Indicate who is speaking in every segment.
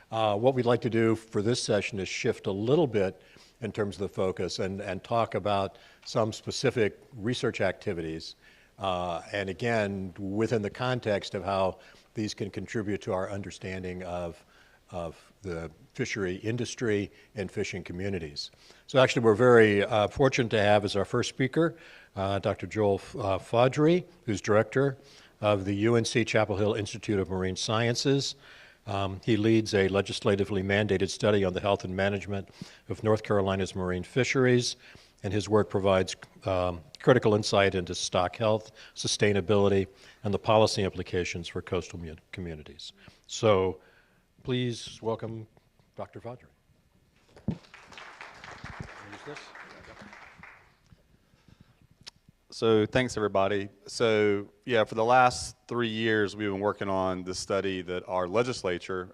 Speaker 1: What we'd like to do for this session is shift a little bit in terms of the focus and talk about some specific research activities, and again, within the context of how these can contribute to our understanding of the fishery industry and fishing communities. So actually we're very fortunate to have as our first speaker Dr. Joel Fodrie, who's director of the UNC Chapel Hill Institute of Marine Sciences. He leads a legislatively mandated study on the health and management of North Carolina's marine fisheries, and his work provides critical insight into stock health, sustainability, and the policy implications for coastal communities. So please welcome Dr. Fodrie.
Speaker 2: So thanks, everybody. So yeah, for the last 3 years, we've been working on this study that our legislature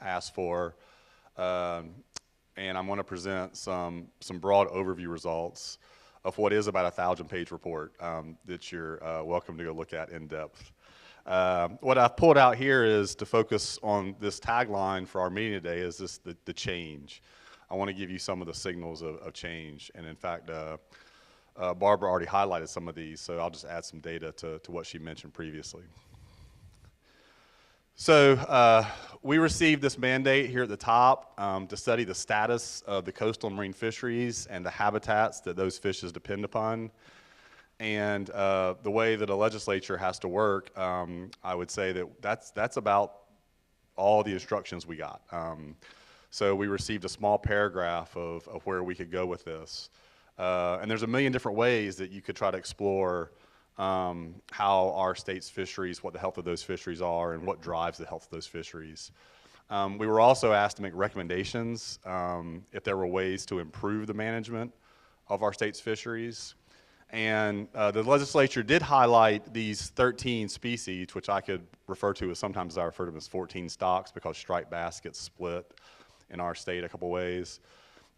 Speaker 2: asked for, and I'm going to present some broad overview results of what is about a 1,000-page report that you're welcome to go look at in depth. What I've pulled out here is to focus on this tagline for our meeting today is this, the change. I want to give you some of the signals of change, and in fact, Barbara already highlighted some of these, so I'll just add some data to what she mentioned previously. So we received this mandate here at the top to study the status of the coastal and marine fisheries and the habitats that those fishes depend upon. And the way that a legislature has to work, I would say that's about all the instructions we got. So we received a small paragraph of where we could go with this. And there's a million different ways that you could try to explore how our state's fisheries, what the health of those fisheries are, and what drives the health of those fisheries. We were also asked to make recommendations if there were ways to improve the management of our state's fisheries. And the legislature did highlight these 13 species, which I could refer to as, sometimes I refer to them as 14 stocks, because striped bass gets split in our state a couple ways.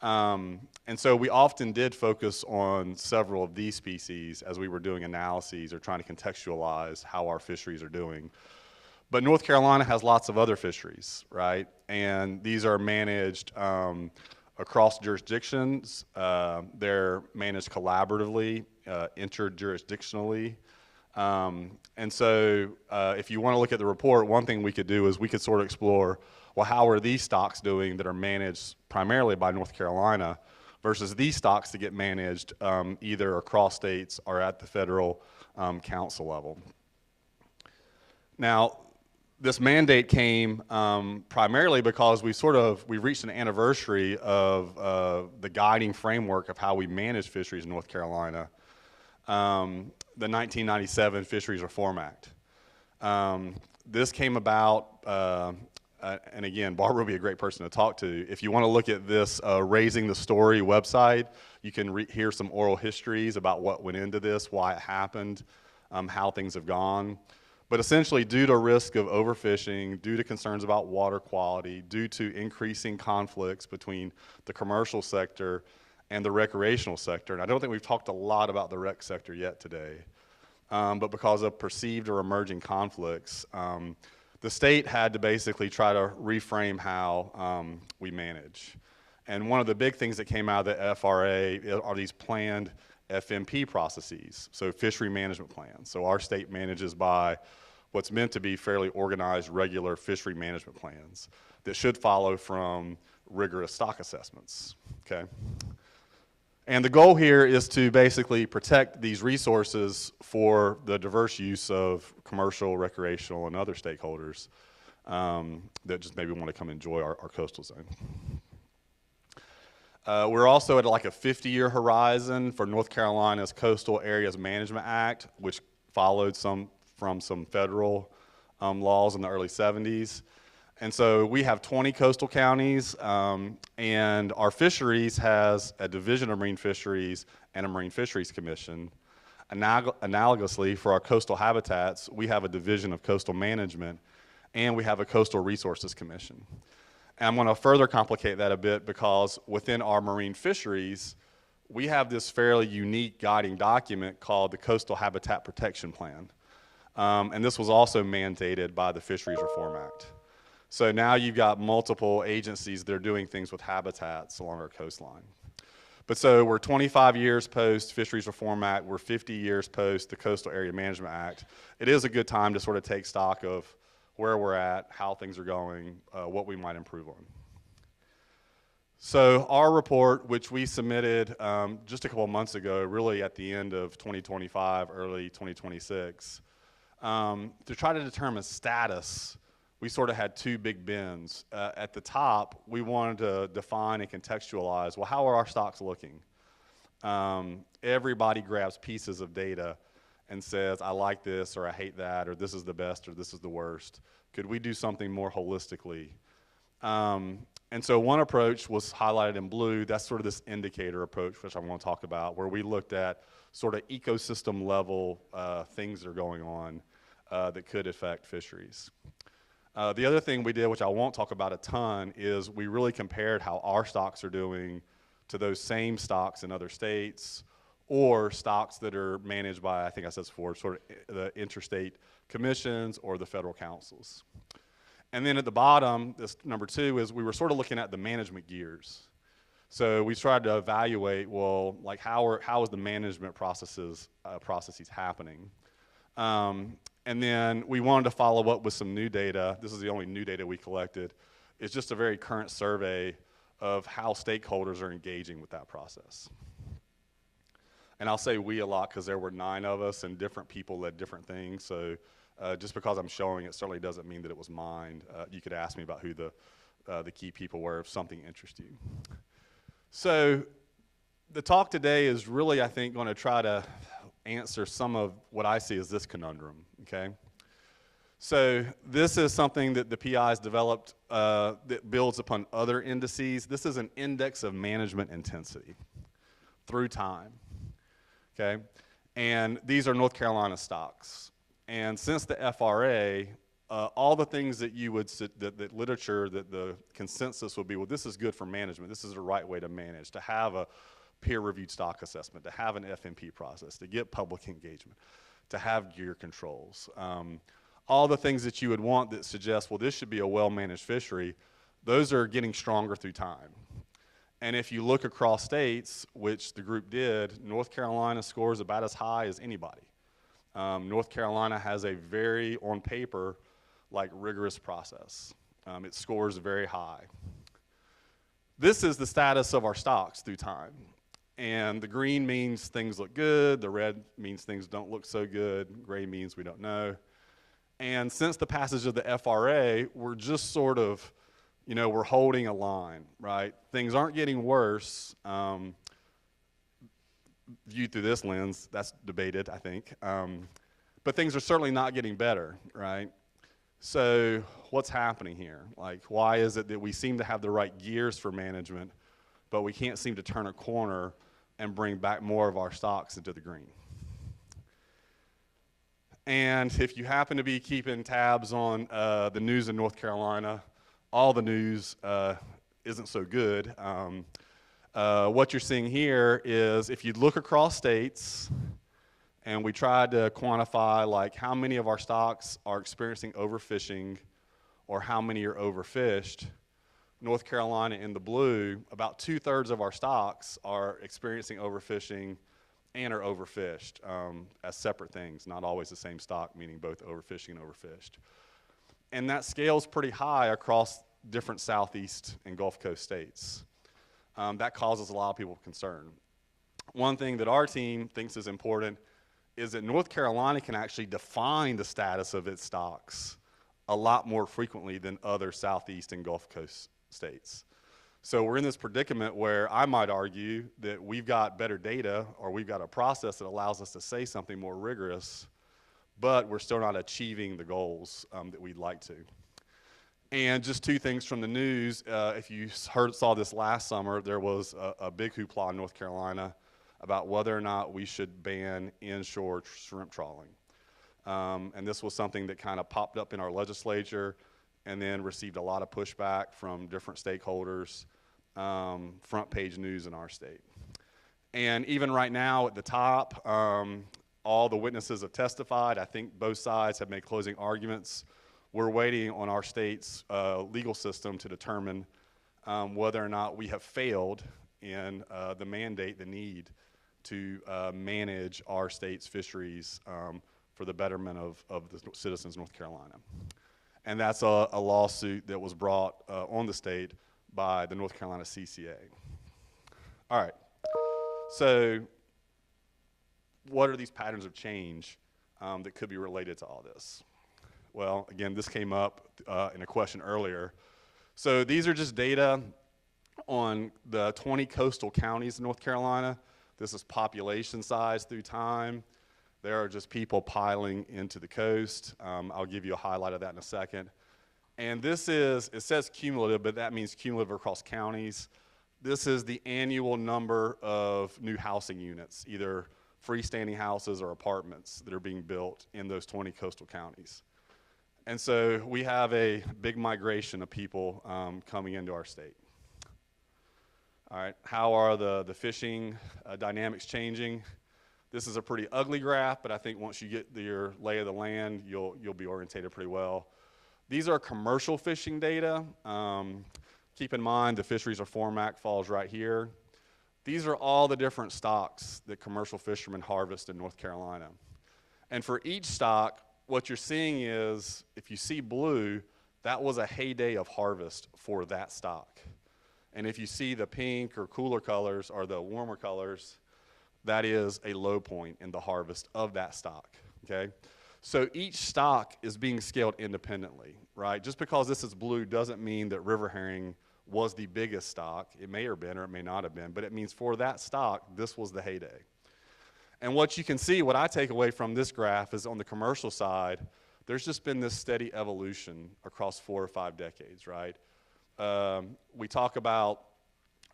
Speaker 2: And so we often did focus on several of these species as we were doing analyses or trying to contextualize how our fisheries are doing. But North Carolina has lots of other fisheries, right? And these are managed across jurisdictions. They're managed collaboratively, interjurisdictionally. And so if you want to look at the report, one thing we could do is we could sort of explore, well, how are these stocks doing that are managed primarily by North Carolina versus these stocks that get managed either across states or at the federal council level. Now, this mandate came primarily because we reached an anniversary of the guiding framework of how we manage fisheries in North Carolina, the 1997 Fisheries Reform Act. This came about, and again, Barbara would be a great person to talk to. If you want to look at this Raising the Story website, you can hear some oral histories about what went into this, why it happened, how things have gone. But essentially, due to risk of overfishing, due to concerns about water quality, due to increasing conflicts between the commercial sector and the recreational sector, and I don't think we've talked a lot about the rec sector yet today, but because of perceived or emerging conflicts, the state had to basically try to reframe how we manage. And one of the big things that came out of the FRA are these planned FMP processes, so fishery management plans. So our state manages by what's meant to be fairly organized, regular fishery management plans that should follow from rigorous stock assessments, okay? And the goal here is to basically protect these resources for the diverse use of commercial, recreational, and other stakeholders that just maybe want to come enjoy our coastal zone. We're also at like a 50-year horizon for North Carolina's Coastal Areas Management Act, which followed from some federal laws in the early 70s. And so we have 20 coastal counties, and our fisheries has a division of marine fisheries and a marine fisheries commission. Analogously, for our coastal habitats, we have a division of coastal management, and we have a coastal resources commission. And I'm going to further complicate that a bit because within our marine fisheries, we have this fairly unique guiding document called the Coastal Habitat Protection Plan. And this was also mandated by the Fisheries Reform Act. So now you've got multiple agencies that are doing things with habitats along our coastline. But so we're 25 years post Fisheries Reform Act, we're 50 years post the Coastal Area Management Act. It is a good time to sort of take stock of where we're at, how things are going, what we might improve on. So our report, which we submitted just a couple of months ago, really at the end of 2025, early 2026, to try to determine status, we sort of had two big bins. At the top, we wanted to define and contextualize, well, how are our stocks looking? Everybody grabs pieces of data and says, I like this, or I hate that, or this is the best, or this is the worst. Could we do something more holistically? And so one approach was highlighted in blue. That's sort of this indicator approach, which I want to talk about, where we looked at sort of ecosystem level things that are going on that could affect fisheries. The other thing we did, which I won't talk about a ton, is we really compared how our stocks are doing to those same stocks in other states or stocks that are managed by, I think I said before, sort of the interstate commissions or the federal councils. And then at the bottom, this number 2, is we were sort of looking at the management gears. So we tried to evaluate, well, like how is the management processes happening? And then we wanted to follow up with some new data. This is the only new data we collected. It's just a very current survey of how stakeholders are engaging with that process. And I'll say we a lot because there were 9 of us and different people led different things. So just because I'm showing it certainly doesn't mean that it was mine. You could ask me about who the key people were if something interests you. So the talk today is really, I think, going to try to answer some of what I see as this conundrum, okay? So this is something that the PI's developed that builds upon other indices. This is an index of management intensity through time, okay? And these are North Carolina stocks. And since the FRA, all the things that you would, that literature, that the consensus would be, well, this is good for management. This is the right way to manage, to have a peer-reviewed stock assessment, to have an FMP process, to get public engagement, to have gear controls. All the things that you would want that suggest, well, this should be a well-managed fishery, those are getting stronger through time. And if you look across states, which the group did, North Carolina scores about as high as anybody. North Carolina has a very, on paper, like rigorous process. It scores very high. This is the status of our stocks through time. And the green means things look good, the red means things don't look so good, gray means we don't know. And since the passage of the FRA, we're just sort of, you know, we're holding a line, right? Things aren't getting worse. Viewed through this lens, that's debated, I think. But things are certainly not getting better, right? So what's happening here? Like, why is it that we seem to have the right gears for management, but we can't seem to turn a corner and bring back more of our stocks into the green? And if you happen to be keeping tabs on the news in North Carolina, all the news isn't so good. What you're seeing here is if you look across states, and we tried to quantify like how many of our stocks are experiencing overfishing or how many are overfished, North Carolina in the blue, about 2/3 of our stocks are experiencing overfishing and are overfished as separate things, not always the same stock, meaning both overfishing and overfished. And that scale's pretty high across different Southeast and Gulf Coast states. That causes a lot of people concern. One thing that our team thinks is important is that North Carolina can actually define the status of its stocks a lot more frequently than other Southeast and Gulf Coast states. So we're in this predicament where I might argue that we've got better data or we've got a process that allows us to say something more rigorous, but we're still not achieving the goals that we'd like to. And just 2 things from the news. If you saw this last summer, there was a big hoopla in North Carolina about whether or not we should ban inshore shrimp trawling. And this was something that kind of popped up in our legislature and then received a lot of pushback from different stakeholders, front page news in our state. And even right now at the top, all the witnesses have testified. I think both sides have made closing arguments. we're waiting on our state's legal system to determine whether or not we have failed in the mandate, the need to manage our state's fisheries for the betterment of the citizens of North Carolina. And that's a lawsuit that was brought on the state by the North Carolina CCA. All right, so what are these patterns of change that could be related to all this? Well, again, this came up in a question earlier. So these are just data on the 20 coastal counties in North Carolina. This is population size through time. There are just people piling into the coast. I'll give you a highlight of that in a second. And this is, it says cumulative, but that means cumulative across counties. This is the annual number of new housing units, either freestanding houses or apartments that are being built in those 20 coastal counties. And so we have a big migration of people coming into our state. All right, how are the fishing dynamics changing? This is a pretty ugly graph, but I think once you get your lay of the land, you'll be orientated pretty well. These are commercial fishing data. Keep in mind the Fisheries Reform Act falls right here. These are all the different stocks that commercial fishermen harvest in North Carolina. And for each stock, what you're seeing is, if you see blue, that was a heyday of harvest for that stock. And if you see the pink or cooler colors or the warmer colors, that is a low point in the harvest of that stock, okay? So each stock is being scaled independently, right? Just because this is blue doesn't mean that river herring was the biggest stock. It may have been or it may not have been, but it means for that stock, this was the heyday. And what you can see, what I take away from this graph is on the commercial side, there's just been this steady evolution across 4 or 5 decades, right? We talk about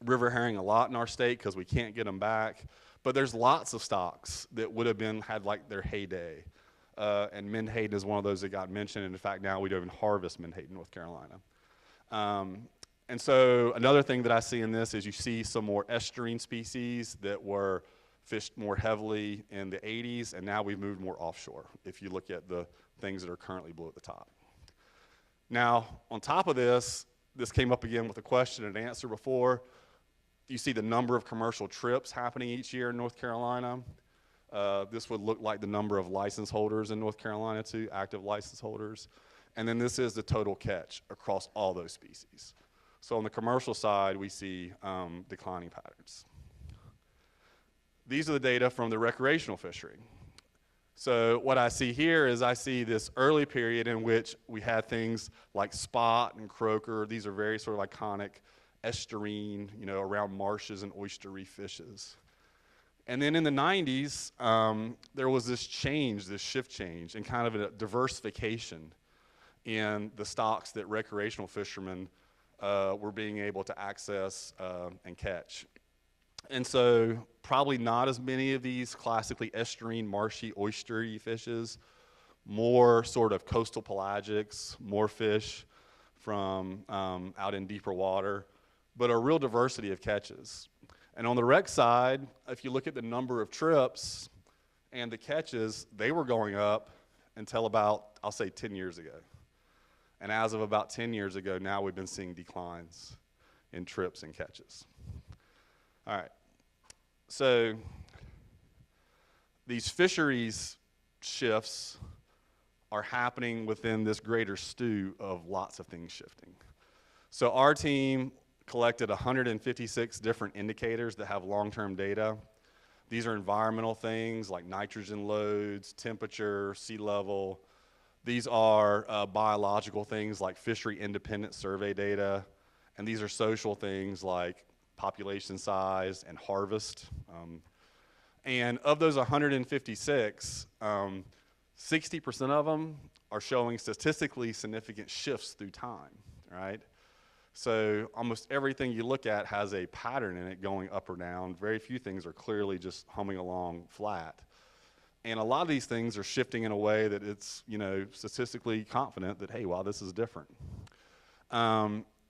Speaker 2: river herring a lot in our state because we can't get them back, but there's lots of stocks that would have had like their heyday. And menhaden is one of those that got mentioned, and in fact now we don't even harvest menhaden in North Carolina. And so another thing that I see in this is you see some more estuarine species that were fished more heavily in the 80s, and now we've moved more offshore, if you look at the things that are currently blue at the top. Now, on top of this, this came up again with a question and answer before. You see the number of commercial trips happening each year in North Carolina. This would look like the number of license holders in North Carolina too, active license holders. And then this is the total catch across all those species. So on the commercial side, we see declining patterns. These are the data from the recreational fishery. So what I see here is I see this early period in which we had things like spot and croaker. These are very sort of iconic estuarine, you know, around marshes and oyster reef fishes. And then in the 90s, there was this change, this shift change, and kind of a diversification in the stocks that recreational fishermen were being able to access and catch. And so probably not as many of these classically estuarine, marshy, oystery fishes, more sort of coastal pelagics, more fish from out in deeper water, but a real diversity of catches. And on the rec side, if you look at the number of trips and the catches, they were going up until about, I'll say 10 years ago. And as of about 10 years ago, now we've been seeing declines in trips and catches. All right, so these fisheries shifts are happening within this greater stew of lots of things shifting. So our team collected 156 different indicators that have long-term data. These are environmental things like nitrogen loads, temperature, sea level. These are biological things like fishery independent survey data. And these are social things like population size and harvest. And of those 156, 60% of them are showing statistically significant shifts through time, right? So almost everything you look at has a pattern in it going up or down. Very few things are clearly just humming along flat. And a lot of these things are shifting in a way that it's, you know, statistically confident that, hey, wow, this is different.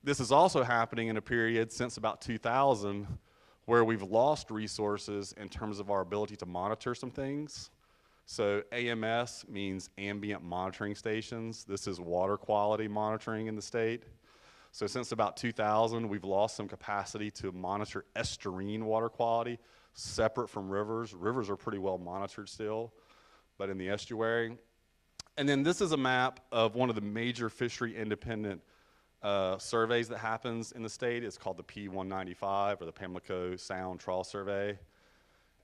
Speaker 2: This is also happening in a period since about 2000 where we've lost resources in terms of our ability to monitor some things. So AMS means ambient monitoring stations. This is water quality monitoring in the state. So since about 2000, we've lost some capacity to monitor estuarine water quality separate from rivers. Rivers are pretty well monitored still, but in the estuary. And then this is a map of one of the major fishery independent surveys that happens in the state. It's called the P195, or the Pamlico Sound Trawl Survey.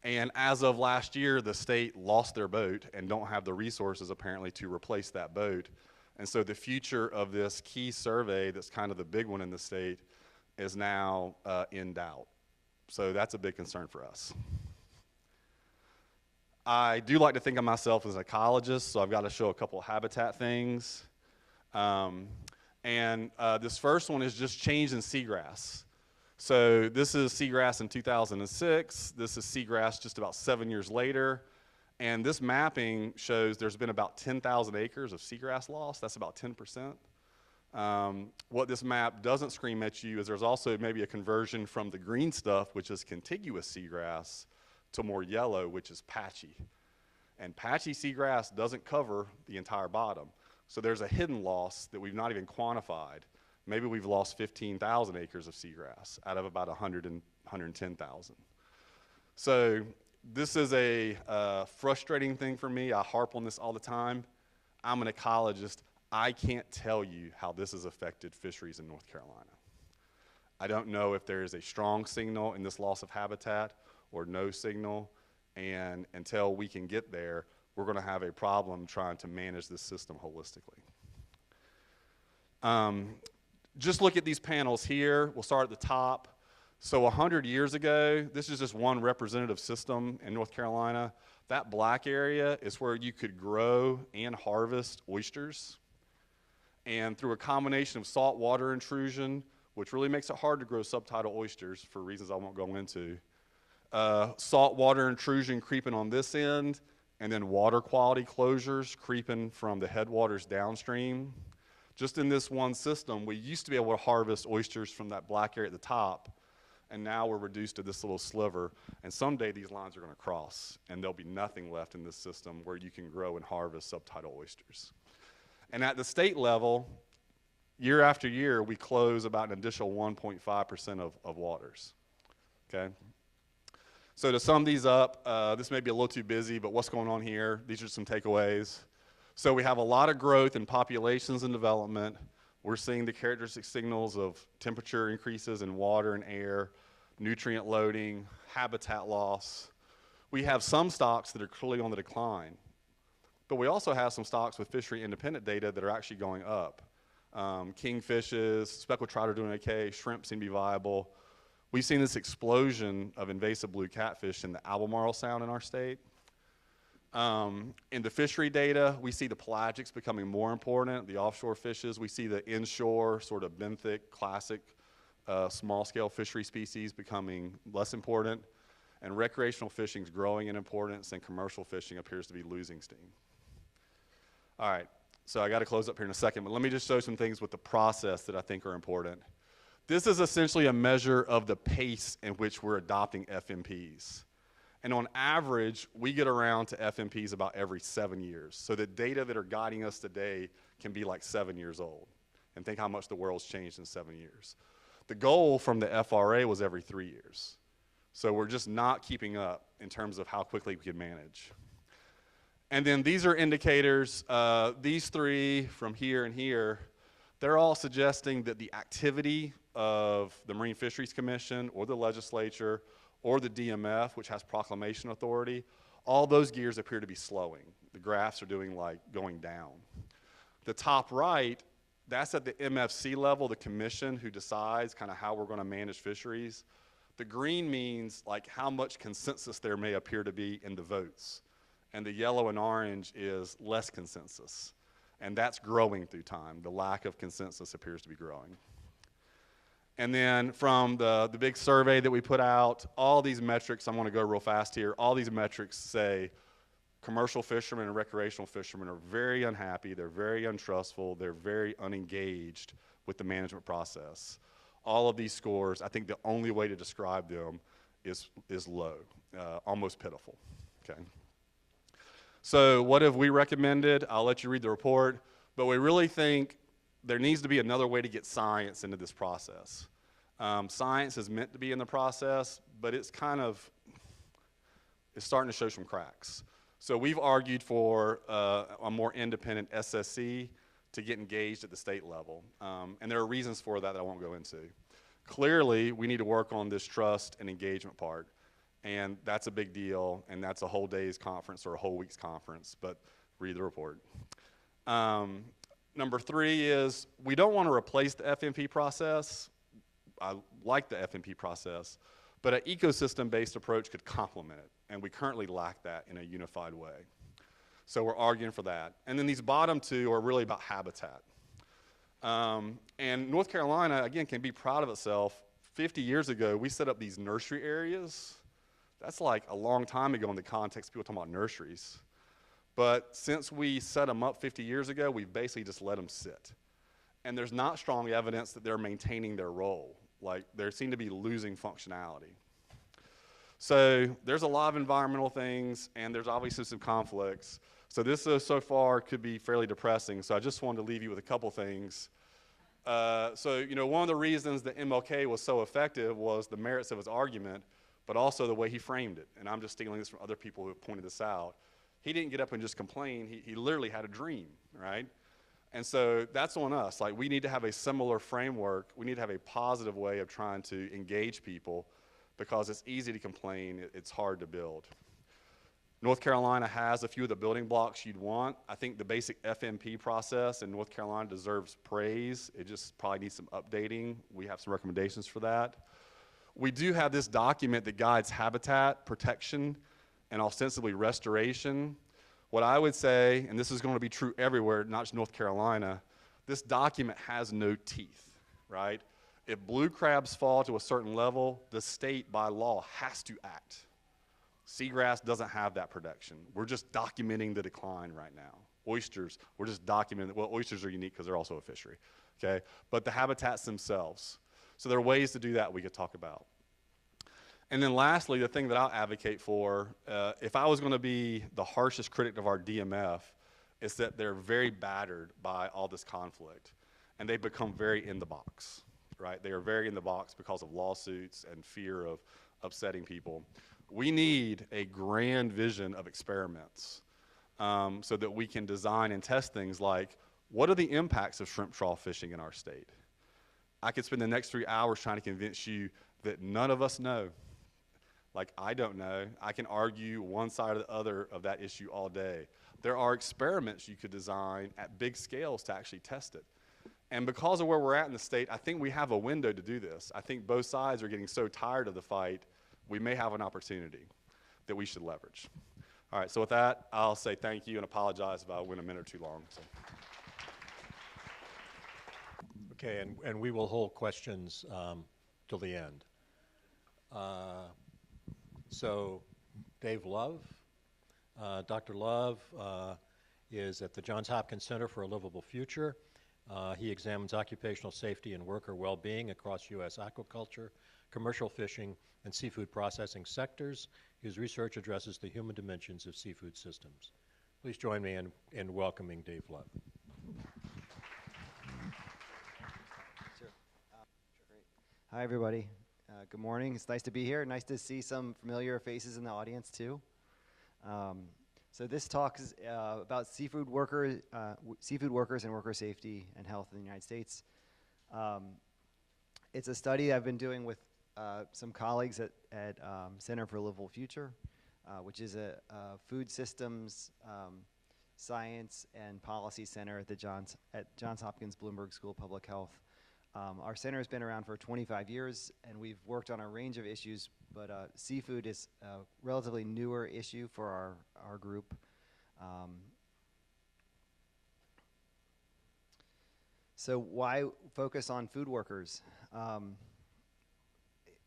Speaker 2: And as of last year, the state lost their boat and don't have the resources apparently to replace that boat. And so the future of this key survey, that's kind of the big one in the state, is now in doubt. So that's a big concern for us. I do like to think of myself as an ecologist, so I've got to show a couple of habitat things. This first one is just change in seagrass. So this is seagrass in 2006. This is seagrass just about 7 years later. And this mapping shows there's been about 10,000 acres of seagrass loss. That's about 10%. What this map doesn't scream at you is there's also maybe a conversion from the green stuff, which is contiguous seagrass, to more yellow, which is patchy. And patchy seagrass doesn't cover the entire bottom. So there's a hidden loss that we've not even quantified. Maybe we've lost 15,000 acres of seagrass out of about 110,000. So this is a frustrating thing for me. I harp on this all the time. I'm an ecologist. I can't tell you how this has affected fisheries in North Carolina. I don't know if there is a strong signal in this loss of habitat or no signal, and until we can get there, we're going to have a problem trying to manage this system holistically. Just look at these panels here. We'll start at the top. So 100 years ago, this is just one representative system in North Carolina. That black area is where you could grow and harvest oysters. And through a combination of saltwater intrusion, which really makes it hard to grow subtidal oysters for reasons I won't go into, saltwater intrusion creeping on this end, and then water quality closures creeping from the headwaters downstream. Just in this one system, we used to be able to harvest oysters from that black area at the top, and now we're reduced to this little sliver, and someday these lines are going to cross, and there'll be nothing left in this system where you can grow and harvest subtidal oysters. And at the state level, year after year, we close about an additional 1.5% of waters, okay? So to sum these up, this may be a little too busy, but what's going on here? These are some takeaways. So we have a lot of growth in populations and development. We're seeing the characteristic signals of temperature increases in water and air, nutrient loading, habitat loss. We have some stocks that are clearly on the decline, but we also have some stocks with fishery independent data that are actually going up. Kingfishes, speckled trout are doing okay, shrimp seem to be viable. We've seen this explosion of invasive blue catfish in the Albemarle Sound in our state. In the fishery data, we see the pelagics becoming more important, the offshore fishes. We see the inshore sort of benthic, classic, small-scale fishery species becoming less important. And recreational fishing is growing in importance, and commercial fishing appears to be losing steam. All right, so I got to close up here in a second, but let me just show some things with the process that I think are important. This is essentially a measure of the pace in which we're adopting FMPs. And on average, we get around to FMPs about every 7 years. So the data that are guiding us today can be like 7 years old. And think how much the world's changed in 7 years. The goal from the FRA was every 3 years. So we're just not keeping up in terms of how quickly we can manage. And then these are indicators. These three from here and here, they're all suggesting that the activity of the Marine Fisheries Commission or the legislature or the DMF, which has proclamation authority, all those gears appear to be slowing. The graphs are doing like going down. The top right, that's at the MFC level, the commission who decides kind of how we're going to manage fisheries. The green means like how much consensus there may appear to be in the votes. And the yellow and orange is less consensus. And that's growing through time. The lack of consensus appears to be growing. And then from the big survey that we put out, all these metrics, I want to go real fast here, all these metrics say commercial fishermen and recreational fishermen are very unhappy, they're very untrustful, they're very unengaged with the management process. All of these scores, I think the only way to describe them is low, almost pitiful, okay? So what have we recommended? I'll let you read the report, but we really think there needs to be another way to get science into this process. Science is meant to be in the process, but it's starting to show some cracks. So we've argued for a more independent SSC to get engaged at the state level. And there are reasons for that I won't go into. Clearly, we need to work on this trust and engagement part. And that's a big deal, and that's a whole day's conference or a whole week's conference, but read the report. Number 3 is we don't want to replace the FMP process. I like the FMP process, but an ecosystem-based approach could complement it, and we currently lack that in a unified way. So we're arguing for that. And then these bottom 2 are really about habitat. And North Carolina, again, can be proud of itself. 50 years ago, we set up these nursery areas. That's like a long time ago in the context of people talking about nurseries. But since we set them up 50 years ago, we've basically just let them sit. And there's not strong evidence that they're maintaining their role. Like, they seem to be losing functionality. So there's a lot of environmental things, and there's obviously some conflicts. So this so far could be fairly depressing, so I just wanted to leave you with a couple things. So, one of the reasons that MLK was so effective was the merits of his argument, but also the way he framed it. And I'm just stealing this from other people who have pointed this out. He didn't get up and just complain. He literally had a dream, right? And so that's on us. Like, we need to have a similar framework. We need to have a positive way of trying to engage people, because it's easy to complain. It's hard to build. North Carolina has a few of the building blocks you'd want. I think the basic FMP process in North Carolina deserves praise. It just probably needs some updating. We have some recommendations for that. We do have this document that guides habitat protection and ostensibly restoration. What I would say, and this is going to be true everywhere, not just North Carolina, this document has no teeth, right? If blue crabs fall to a certain level, the state by law has to act. Seagrass doesn't have that protection. We're just documenting the decline right now. Oysters, we're just documenting, well, oysters are unique because they're also a fishery, okay? But the habitats themselves. So there are ways to do that we could talk about. And then lastly, the thing that I'll advocate for, if I was going to be the harshest critic of our DMF, is that they're very battered by all this conflict, and they become very in the box, right? They are very in the box because of lawsuits and fear of upsetting people. We need a grand vision of experiments so that we can design and test things like, what are the impacts of shrimp trawl fishing in our state? I could spend the next 3 hours trying to convince you that none of us know. Like, I don't know. I can argue one side or the other of that issue all day. There are experiments you could design at big scales to actually test it. And because of where we're at in the state, I think we have a window to do this. I think both sides are getting so tired of the fight, we may have an opportunity that we should leverage. All right, so with that, I'll say thank you and apologize if I went a minute or too long. So.
Speaker 1: Okay, and we will hold questions till the end. So Dave Love, Dr. Love is at the Johns Hopkins Center for a Livable Future. He examines occupational safety and worker well-being across U.S. aquaculture, commercial fishing, and seafood processing sectors. His research addresses the human dimensions of seafood systems. Please join me in welcoming Dave Love.
Speaker 3: Sure. Great. Hi, everybody. Good morning. It's nice to be here. Nice to see some familiar faces in the audience, too. So this talk is about seafood workers and worker safety and health in the United States. It's a study I've been doing with some colleagues at Center for a Livable Future, which is a food systems science and policy center at Johns Hopkins Bloomberg School of Public Health. Our center has been around for 25 years, and we've worked on a range of issues, but seafood is a relatively newer issue for our group. So why focus on food workers?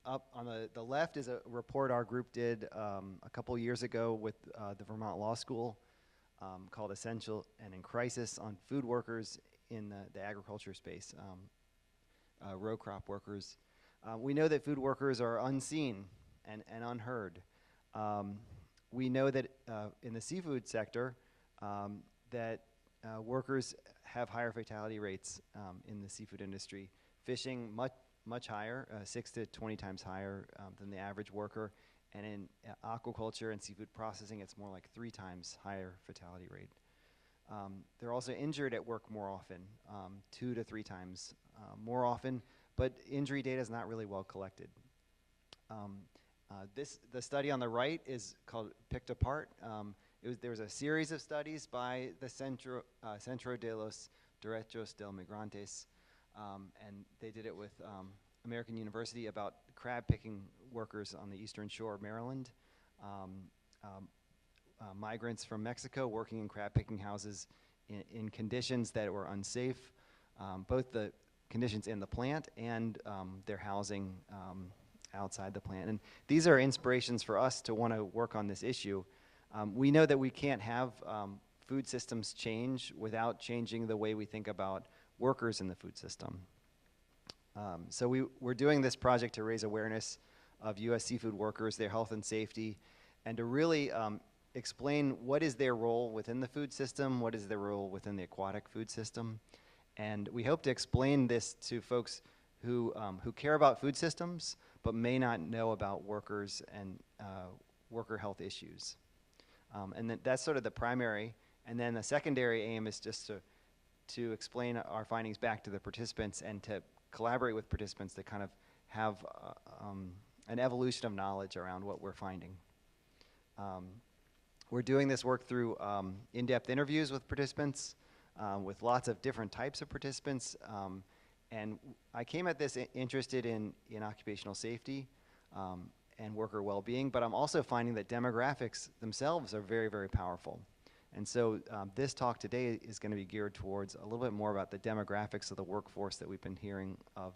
Speaker 3: Up on the left is a report our group did a couple years ago with the Vermont Law School called Essential and in Crisis on food workers in the agriculture space. Row crop workers. We know that food workers are unseen and unheard. we know that in the seafood sector, that workers have higher fatality rates in the seafood industry. Fishing much higher, 6 to 20 times higher than the average worker, and in aquaculture and seafood processing, it's more like 3 times higher fatality rate. They're also injured at work more often, 2 to 3 times more often, but injury data is not really well collected. The study on the right is called Picked Apart. There was a series of studies by the Centro de los Derechos del Migrantes, and they did it with American University about crab picking workers on the eastern shore of Maryland, migrants from Mexico working in crab picking houses in conditions that were unsafe, both the conditions in the plant and their housing outside the plant. And these are inspirations for us to want to work on this issue. We know that we can't have food systems change without changing the way we think about workers in the food system. So we're doing this project to raise awareness of U.S. seafood workers, their health and safety, and to really explain what is their role within the food system, what is their role within the aquatic food system. And we hope to explain this to folks who care about food systems, but may not know about workers and worker health issues. And that's sort of the primary. And then the secondary aim is just to explain our findings back to the participants and to collaborate with participants to kind of have an evolution of knowledge around what we're finding. We're doing this work through in-depth interviews with participants, with lots of different types of participants. And I came at this interested in occupational safety and worker well-being, but I'm also finding that demographics themselves are very, very powerful. And so this talk today is going to be geared towards a little bit more about the demographics of the workforce that we've been hearing of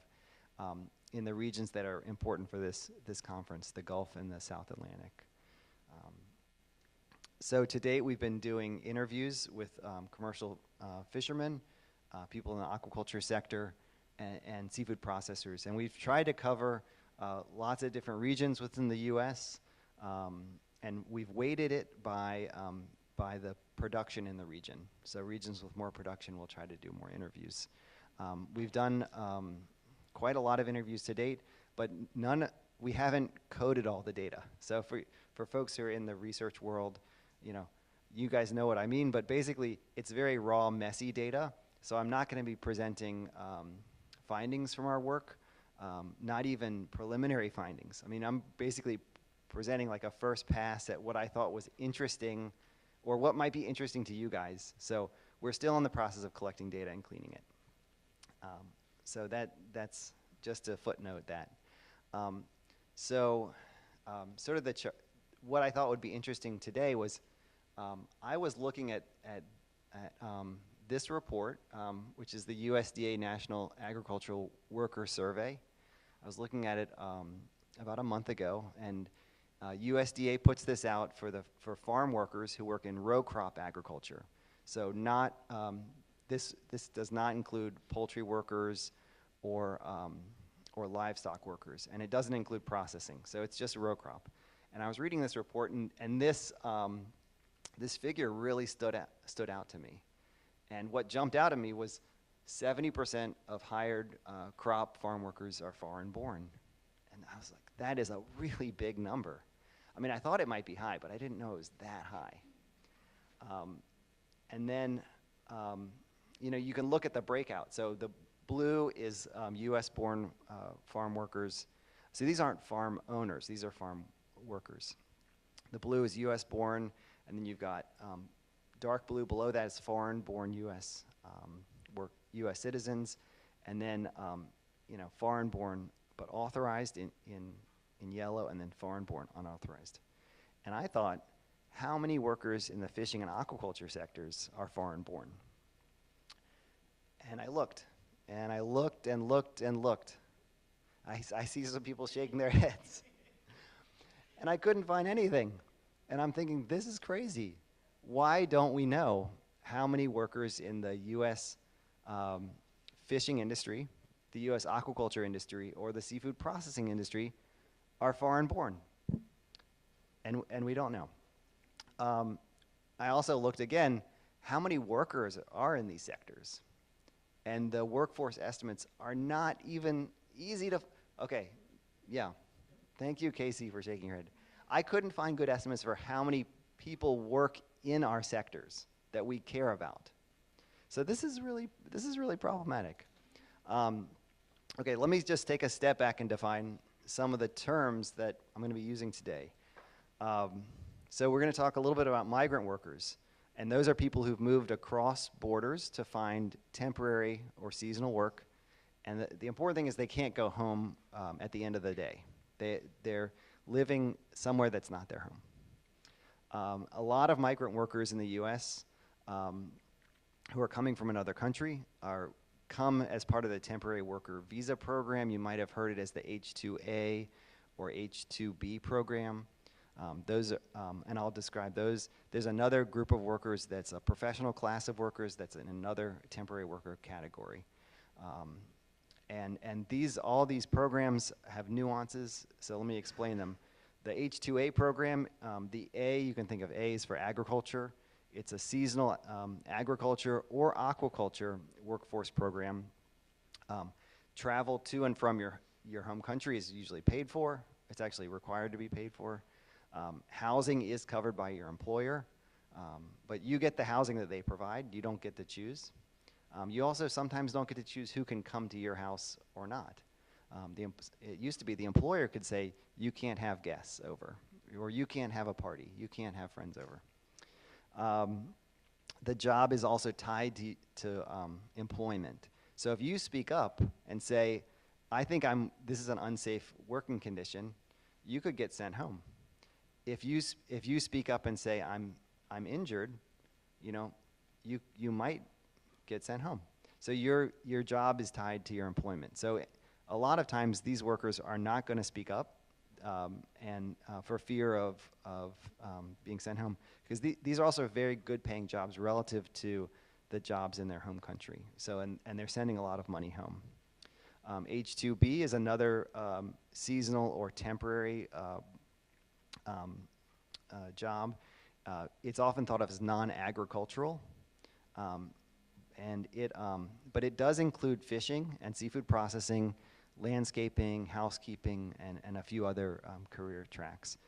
Speaker 3: in the regions that are important for this conference, the Gulf and the South Atlantic. So to date, we've been doing interviews with commercial fishermen, people in the aquaculture sector, and seafood processors. And we've tried to cover lots of different regions within the U.S., and we've weighted it by the production in the region. So regions with more production will try to do more interviews. We've done quite a lot of interviews to date, but we haven't coded all the data. So for folks who are in the research world, you guys know what I mean, but basically it's very raw, messy data. So I'm not going to be presenting findings from our work, not even preliminary findings. I mean, I'm basically presenting like a first pass at what I thought was interesting or what might be interesting to you guys. So we're still in the process of collecting data and cleaning it. So that's just to footnote that. Sort of what I thought would be interesting today was I was looking at this report, which is the USDA National Agricultural Worker Survey. I was looking at it about a month ago, and USDA puts this out for farm workers who work in row crop agriculture. So not this does not include poultry workers or livestock workers, and it doesn't include processing. So it's just row crop. And I was reading this report, and this figure really stood out to me. And what jumped out at me was 70% of hired crop farm workers are foreign born. And I was like, that is a really big number. I mean, I thought it might be high, but I didn't know it was that high. And then, you can look at the breakout. So the blue is US-born farm workers. So these aren't farm owners. These are farm workers. The blue is US-born, and then you've got dark blue below that is foreign-born U.S. U.S. citizens, and then foreign-born but authorized in yellow, and then foreign-born unauthorized. And I thought, how many workers in the fishing and aquaculture sectors are foreign-born? And I looked, and I looked and looked and looked. I see some people shaking their heads. And I couldn't find anything. And I'm thinking, this is crazy. Why don't we know how many workers in the U.S. Fishing industry, the U.S. aquaculture industry, or the seafood processing industry are foreign born? And we don't know. I also looked again, how many workers are in these sectors? And the workforce estimates are not even easy to, okay, yeah. Thank you, Casey, for shaking your head. I couldn't find good estimates for how many people work in our sectors that we care about. So this is really problematic. Okay, let me just take a step back and define some of the terms that I'm going to be using today. So we're going to talk a little bit about migrant workers, and those are people who've moved across borders to find temporary or seasonal work. And the important thing is they can't go home at the end of the day. They're living somewhere that's not their home. A lot of migrant workers in the U.S. Who are coming from another country come as part of the temporary worker visa program. You might have heard it as the H-2A or H-2B program. And I'll describe those. There's another group of workers that's a professional class of workers that's in another temporary worker category. And all these programs have nuances, so let me explain them. The H-2A program, the A, you can think of A is for agriculture. It's a seasonal agriculture or aquaculture workforce program. Travel to and from your home country is usually paid for. It's actually required to be paid for. Housing is covered by your employer, but you get the housing that they provide. You don't get to choose. You also sometimes don't get to choose who can come to your house or not. It used to be the employer could say, you can't have guests over, or you can't have a party, you can't have friends over. The job is also tied to employment. So if you speak up and say, I think this is an unsafe working condition, you could get sent home. If you speak up and say, I'm injured, you might get sent home. So your job is tied to your employment. So a lot of times these workers are not going to speak up for fear of being sent home, because these are also very good paying jobs relative to the jobs in their home country. So and they're sending a lot of money home. H-2B is another seasonal or temporary job. It's often thought of as non-agricultural. But it does include fishing and seafood processing, landscaping, housekeeping, and a few other career tracks,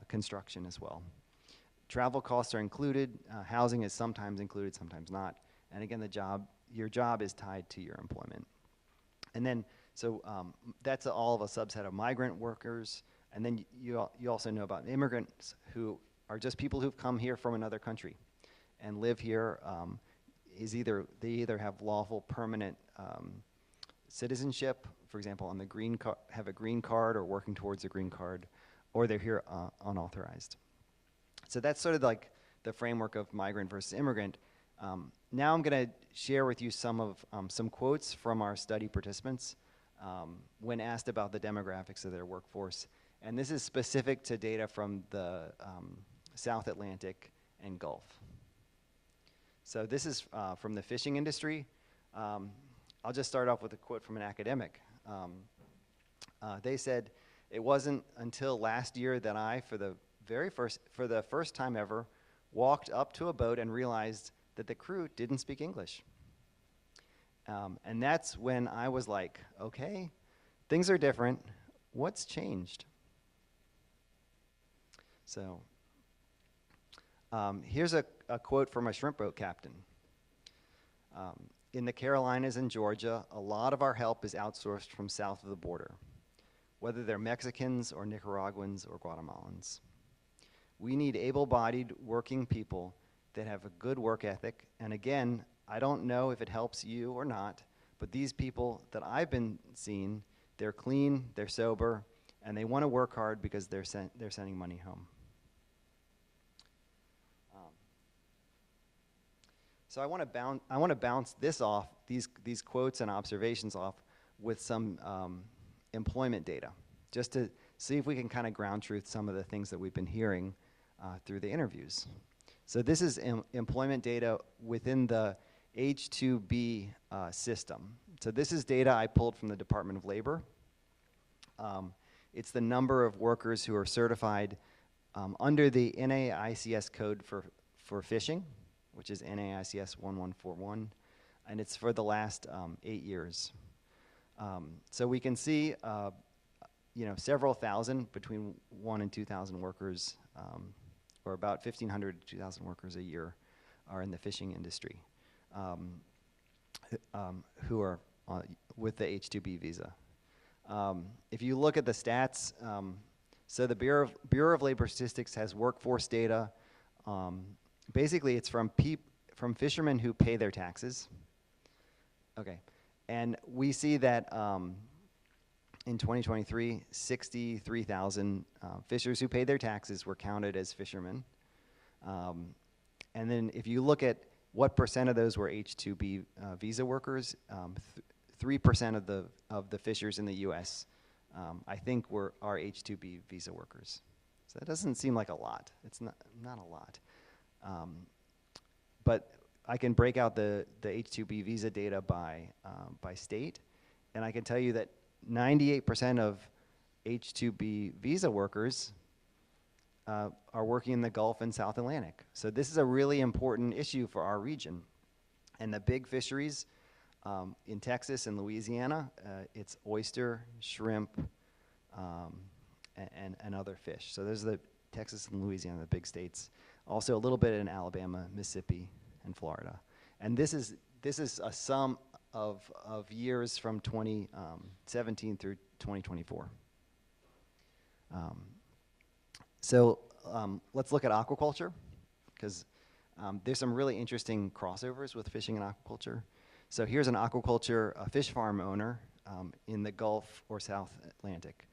Speaker 3: construction as well. Travel costs are included. Housing is sometimes included, sometimes not. And again, your job is tied to your employment. And then, that's all of a subset of migrant workers. And then you also know about immigrants, who are just people who've come here from another country and live here. They either have lawful permanent citizenship, for example, on the have a green card or working towards a green card, or they're here unauthorized. So that's sort of like the framework of migrant versus immigrant. Now I'm going to share with you some quotes from our study participants when asked about the demographics of their workforce. And this is specific to data from the South Atlantic and Gulf. So this is from the fishing industry. I'll just start off with a quote from an academic. They said, "It wasn't until last year that I, for the first time ever, walked up to a boat and realized that the crew didn't speak English." And that's when I was like, okay, things are different. What's changed? So here's a quote from a shrimp boat captain. In the Carolinas and Georgia, a lot of our help is outsourced from south of the border, whether they're Mexicans or Nicaraguans or Guatemalans. We need able-bodied working people that have a good work ethic. And again, I don't know if it helps you or not, but these people that I've been seeing, they're clean, they're sober, and they want to work hard because they're sending money home. So I want to bounce this off, these quotes and observations off, with some employment data, just to see if we can kind of ground truth some of the things that we've been hearing through the interviews. So this is employment data within the H-2B system. So this is data I pulled from the Department of Labor. It's the number of workers who are certified under the NAICS code for fishing, which is NAICS 1141, and it's for the last 8 years. So we can see, several thousand, between 1,000 and 2,000 workers, or about 1,500 to 2,000 workers a year, are in the fishing industry, who are with the H-2B visa. If you look at the stats, so the Bureau of Labor Statistics has workforce data. Basically, it's from fishermen who pay their taxes. Okay, and we see that in 2023, 63,000 fishers who paid their taxes were counted as fishermen. And then if you look at what percent of those were H-2B visa workers, 3% of the fishers in the U.S. I think are H-2B visa workers. So that doesn't seem like a lot. It's not a lot. But I can break out the H-2B visa data by state, and I can tell you that 98% of H-2B visa workers are working in the Gulf and South Atlantic. So this is a really important issue for our region. And the big fisheries in Texas and Louisiana, it's oyster, shrimp, and other fish. So those are the Texas and Louisiana, the big states. Also a little bit in Alabama, Mississippi, and Florida. And this is a sum of years from 2017 through 2024. Let's look at aquaculture, because there's some really interesting crossovers with fishing and aquaculture. So here's an aquaculture fish farm owner in the Gulf or South Atlantic.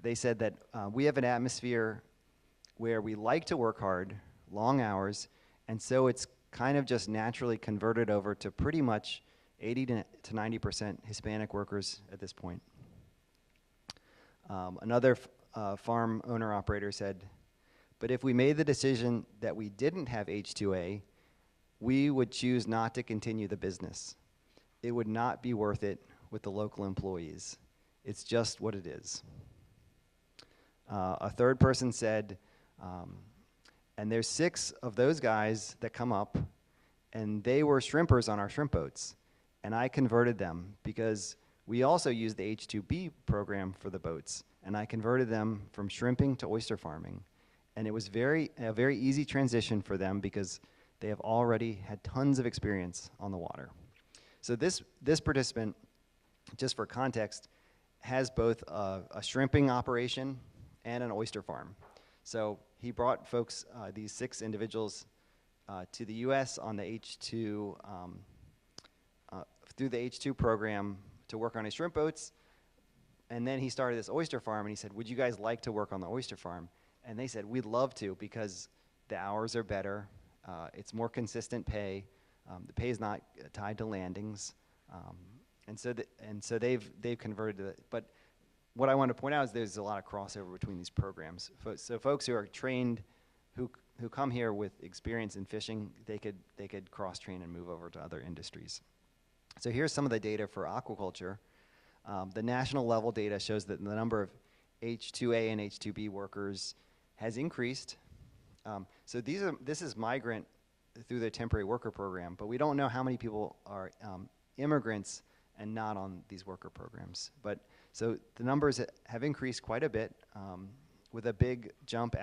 Speaker 3: They said that we have an atmosphere where we like to work hard, long hours, and so it's kind of just naturally converted over to pretty much 80 to 90% Hispanic workers at this point. Another farm owner operator said, but if we made the decision that we didn't have H-2A, we would choose not to continue the business. It would not be worth it with the local employees. It's just what it is. A third person said, and there's 6 of those guys that come up, and they were shrimpers on our shrimp boats. And I converted them because we also use the H-2B program for the boats. And I converted them from shrimping to oyster farming. And it was a very easy transition for them because they have already had tons of experience on the water. So this participant, just for context, has both a shrimping operation and an oyster farm. So he brought folks, these 6 individuals, to the U.S. on the H-2, through the H-2 program to work on his shrimp boats. And then he started this oyster farm, and he said, would you guys like to work on the oyster farm? And they said, we'd love to, because the hours are better, it's more consistent pay, the pay is not tied to landings, and so they've converted to it. But what I want to point out is there's a lot of crossover between these programs. So folks who are trained, who come here with experience in fishing, they could cross-train and move over to other industries. So here's some of the data for aquaculture. The national level data shows that the number of H-2A and H-2B workers has increased. So this is migrant through the temporary worker program, but we don't know how many people are immigrants and not on these worker programs. But so the numbers have increased quite a bit, with a big jump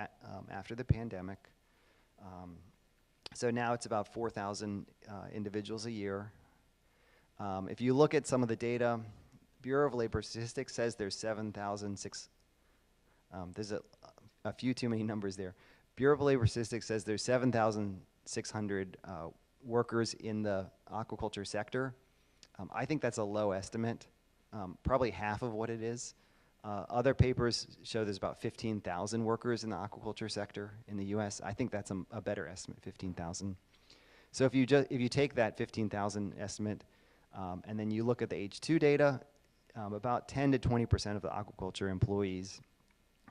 Speaker 3: after the pandemic. So now it's about 4,000 individuals a year. If you look at some of the data, Bureau of Labor Statistics says there's 7,006. There's a few too many numbers there. Bureau of Labor Statistics says there's 7,600 workers in the aquaculture sector. I think that's a low estimate, probably half of what it is. Other papers show there's about 15,000 workers in the aquaculture sector in the U.S. I think that's a better estimate, 15,000. So if you take that 15,000 estimate and then you look at the H-2 data, about 10 to 20% of the aquaculture employees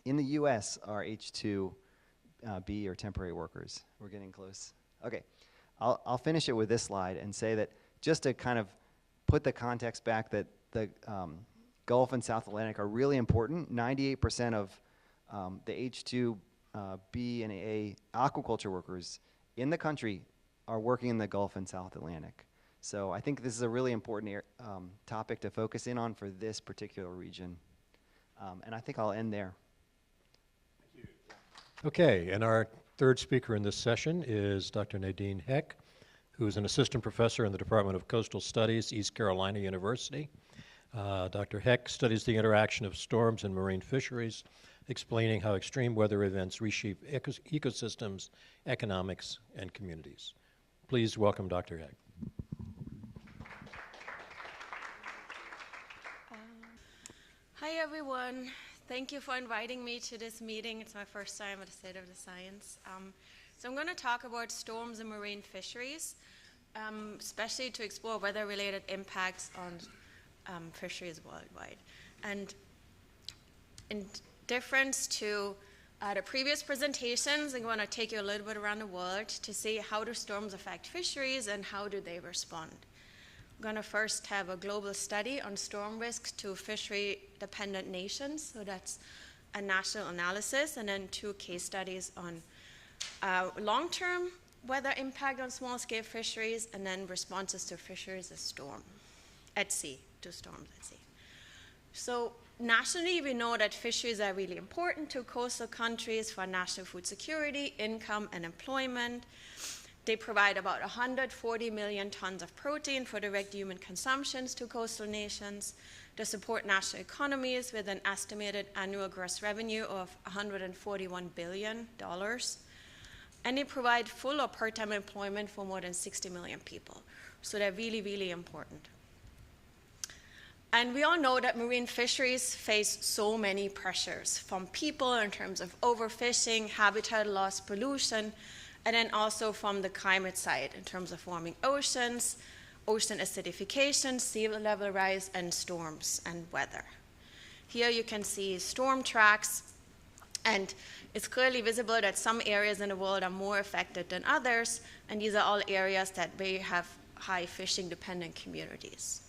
Speaker 3: in the U.S. are H-2B or temporary workers. We're getting close. Okay, I'll finish it with this slide and say that just to kind of put the context back, that the Gulf and South Atlantic are really important. 98% of the H-2 B and A aquaculture workers in the country are working in the Gulf and South Atlantic. So I think this is a really important topic to focus in on for this particular region. And I think I'll end there.
Speaker 2: Thank you.
Speaker 1: Okay, and our third speaker in this session is Dr. Nadine Heck, who is an assistant professor in the Department of Coastal Studies, East Carolina University. Dr. Heck studies the interaction of storms and marine fisheries, explaining how extreme weather events reshape ecosystems, economics, and communities. Please welcome Dr. Heck.
Speaker 4: Hi, everyone. Thank you for inviting me to this meeting. It's my first time at the State of the Science. So I'm going to talk about storms and marine fisheries, especially to explore weather-related impacts on fisheries worldwide. And in difference to the previous presentations, I'm going to take you a little bit around the world to see how do storms affect fisheries and how do they respond. I'm going to first have a global study on storm risks to fishery-dependent nations, so that's a national analysis, and then 2 case studies on long-term weather impact on small-scale fisheries, and then responses to fisheries to storms at sea. So nationally, we know that fisheries are really important to coastal countries for national food security, income, and employment. They provide about 140 million tons of protein for direct human consumptions to coastal nations. They support national economies with an estimated annual gross revenue of $141 billion. And they provide full or part-time employment for more than 60 million people. So they're really, really important. And we all know that marine fisheries face so many pressures from people in terms of overfishing, habitat loss, pollution, and then also from the climate side in terms of warming oceans, ocean acidification, sea level rise, and storms and weather. Here you can see storm tracks, and it's clearly visible that some areas in the world are more affected than others, and these are all areas that may have high fishing-dependent communities.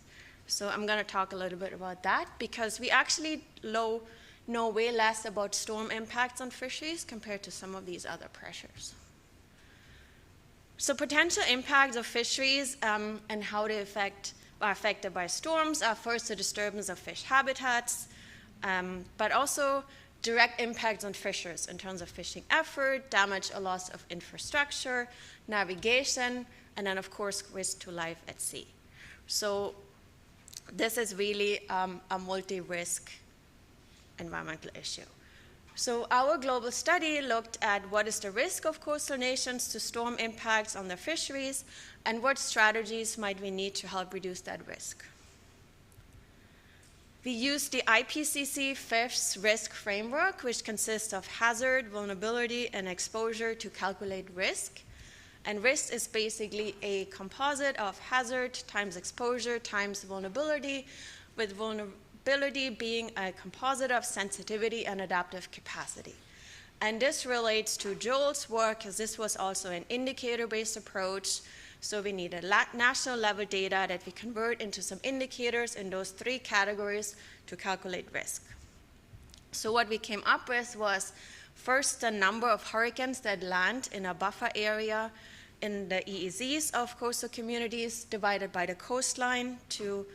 Speaker 4: So I'm going to talk a little bit about that because we actually know way less about storm impacts on fisheries compared to some of these other pressures. So potential impacts of fisheries and how they are affected by storms are first the disturbance of fish habitats, but also direct impacts on fishers in terms of fishing effort, damage or loss of infrastructure, navigation, and then of course risk to life at sea. So this is really a multi-risk environmental issue. So our global study looked at what is the risk of coastal nations to storm impacts on their fisheries and what strategies might we need to help reduce that risk. We used the IPCC Fifth Risk Framework, which consists of hazard, vulnerability, and exposure to calculate risk. And risk is basically a composite of hazard times exposure times vulnerability, with vulnerability being a composite of sensitivity and adaptive capacity. And this relates to Joel's work, because this was also an indicator-based approach. So we needed national level data that we convert into some indicators in those 3 categories to calculate risk. So what we came up with was first the number of hurricanes that land in a buffer area in the EEZs of coastal communities divided by the coastline to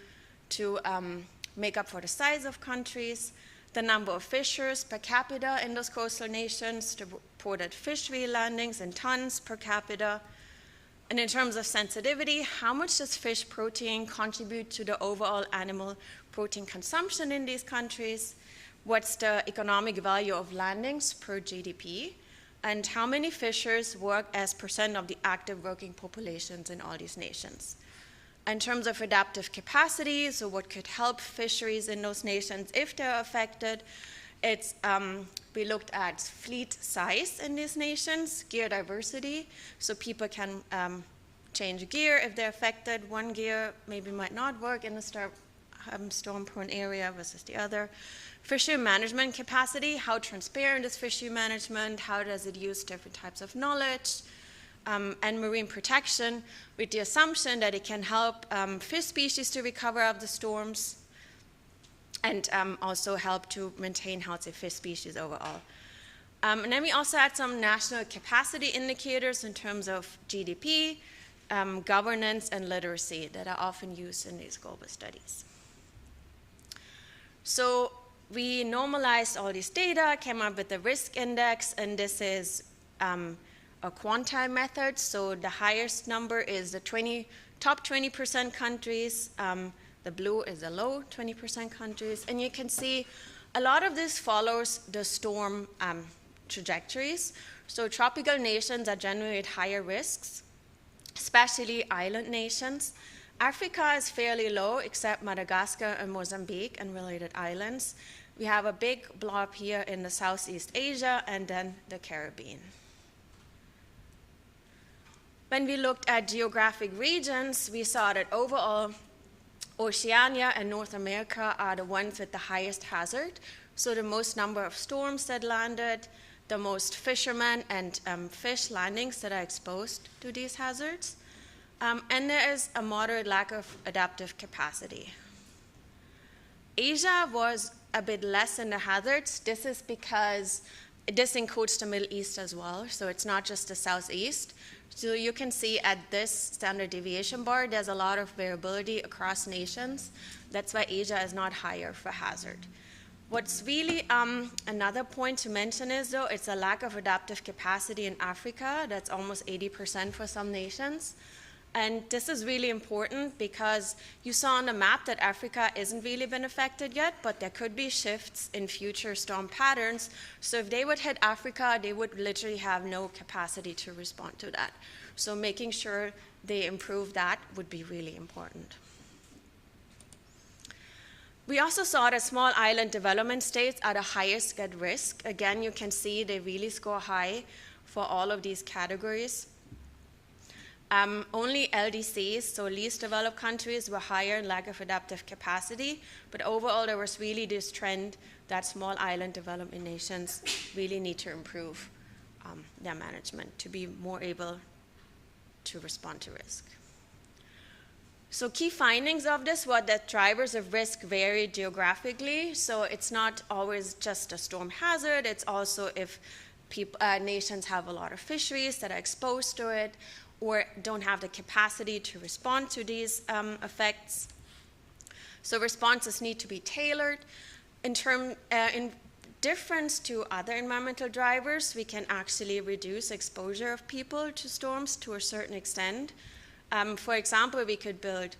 Speaker 4: make up for the size of countries, the number of fishers per capita in those coastal nations, the reported fishery landings in tons per capita, and in terms of sensitivity, how much does fish protein contribute to the overall animal protein consumption in these countries, what's the economic value of landings per GDP, and how many fishers work as % of the active working populations in all these nations. In terms of adaptive capacity, so what could help fisheries in those nations if they're affected, it's, we looked at fleet size in these nations, gear diversity, so people can change gear if they're affected. One gear maybe might not work in a storm-prone area versus the other. Fishery management capacity, how transparent is fishery management, how does it use different types of knowledge, and marine protection with the assumption that it can help fish species to recover after the storms and also help to maintain healthy fish species overall. And then we also had some national capacity indicators in terms of GDP, governance, and literacy that are often used in these global studies. So we normalized all these data, came up with the risk index, and this is a quantile method. So the highest number is the top 20% countries. The blue is the low 20% countries. And you can see a lot of this follows the storm trajectories. So tropical nations are generally at higher risks, especially island nations. Africa is fairly low, except Madagascar and Mozambique and related islands. We have a big blob here in the Southeast Asia and then the Caribbean. When we looked at geographic regions, we saw that overall, Oceania and North America are the ones with the highest hazard. So the most number of storms that landed, the most fishermen and fish landings that are exposed to these hazards. And there is a moderate lack of adaptive capacity. Asia was a bit less in the hazards. This is because this includes the Middle East as well, so it's not just the Southeast. So you can see at this standard deviation bar, there's a lot of variability across nations. That's why Asia is not higher for hazard. What's really another point to mention is, though, it's a lack of adaptive capacity in Africa. That's almost 80% for some nations. And this is really important because you saw on the map that Africa isn't really been affected yet, but there could be shifts in future storm patterns. So if they would hit Africa, they would literally have no capacity to respond to that. So making sure they improve that would be really important. We also saw that small island development states are the highest at risk. Again, you can see they really score high for all of these categories. Only LDCs, so least developed countries, were higher in lack of adaptive capacity, but overall there was really this trend that small island developing nations really need to improve their management to be more able to respond to risk. So key findings of this were that drivers of risk vary geographically, so it's not always just a storm hazard, it's also if nations have a lot of fisheries that are exposed to it, or don't have the capacity to respond to these effects. So responses need to be tailored. In difference to other environmental drivers, we can actually reduce exposure of people to storms to a certain extent. For example, we could build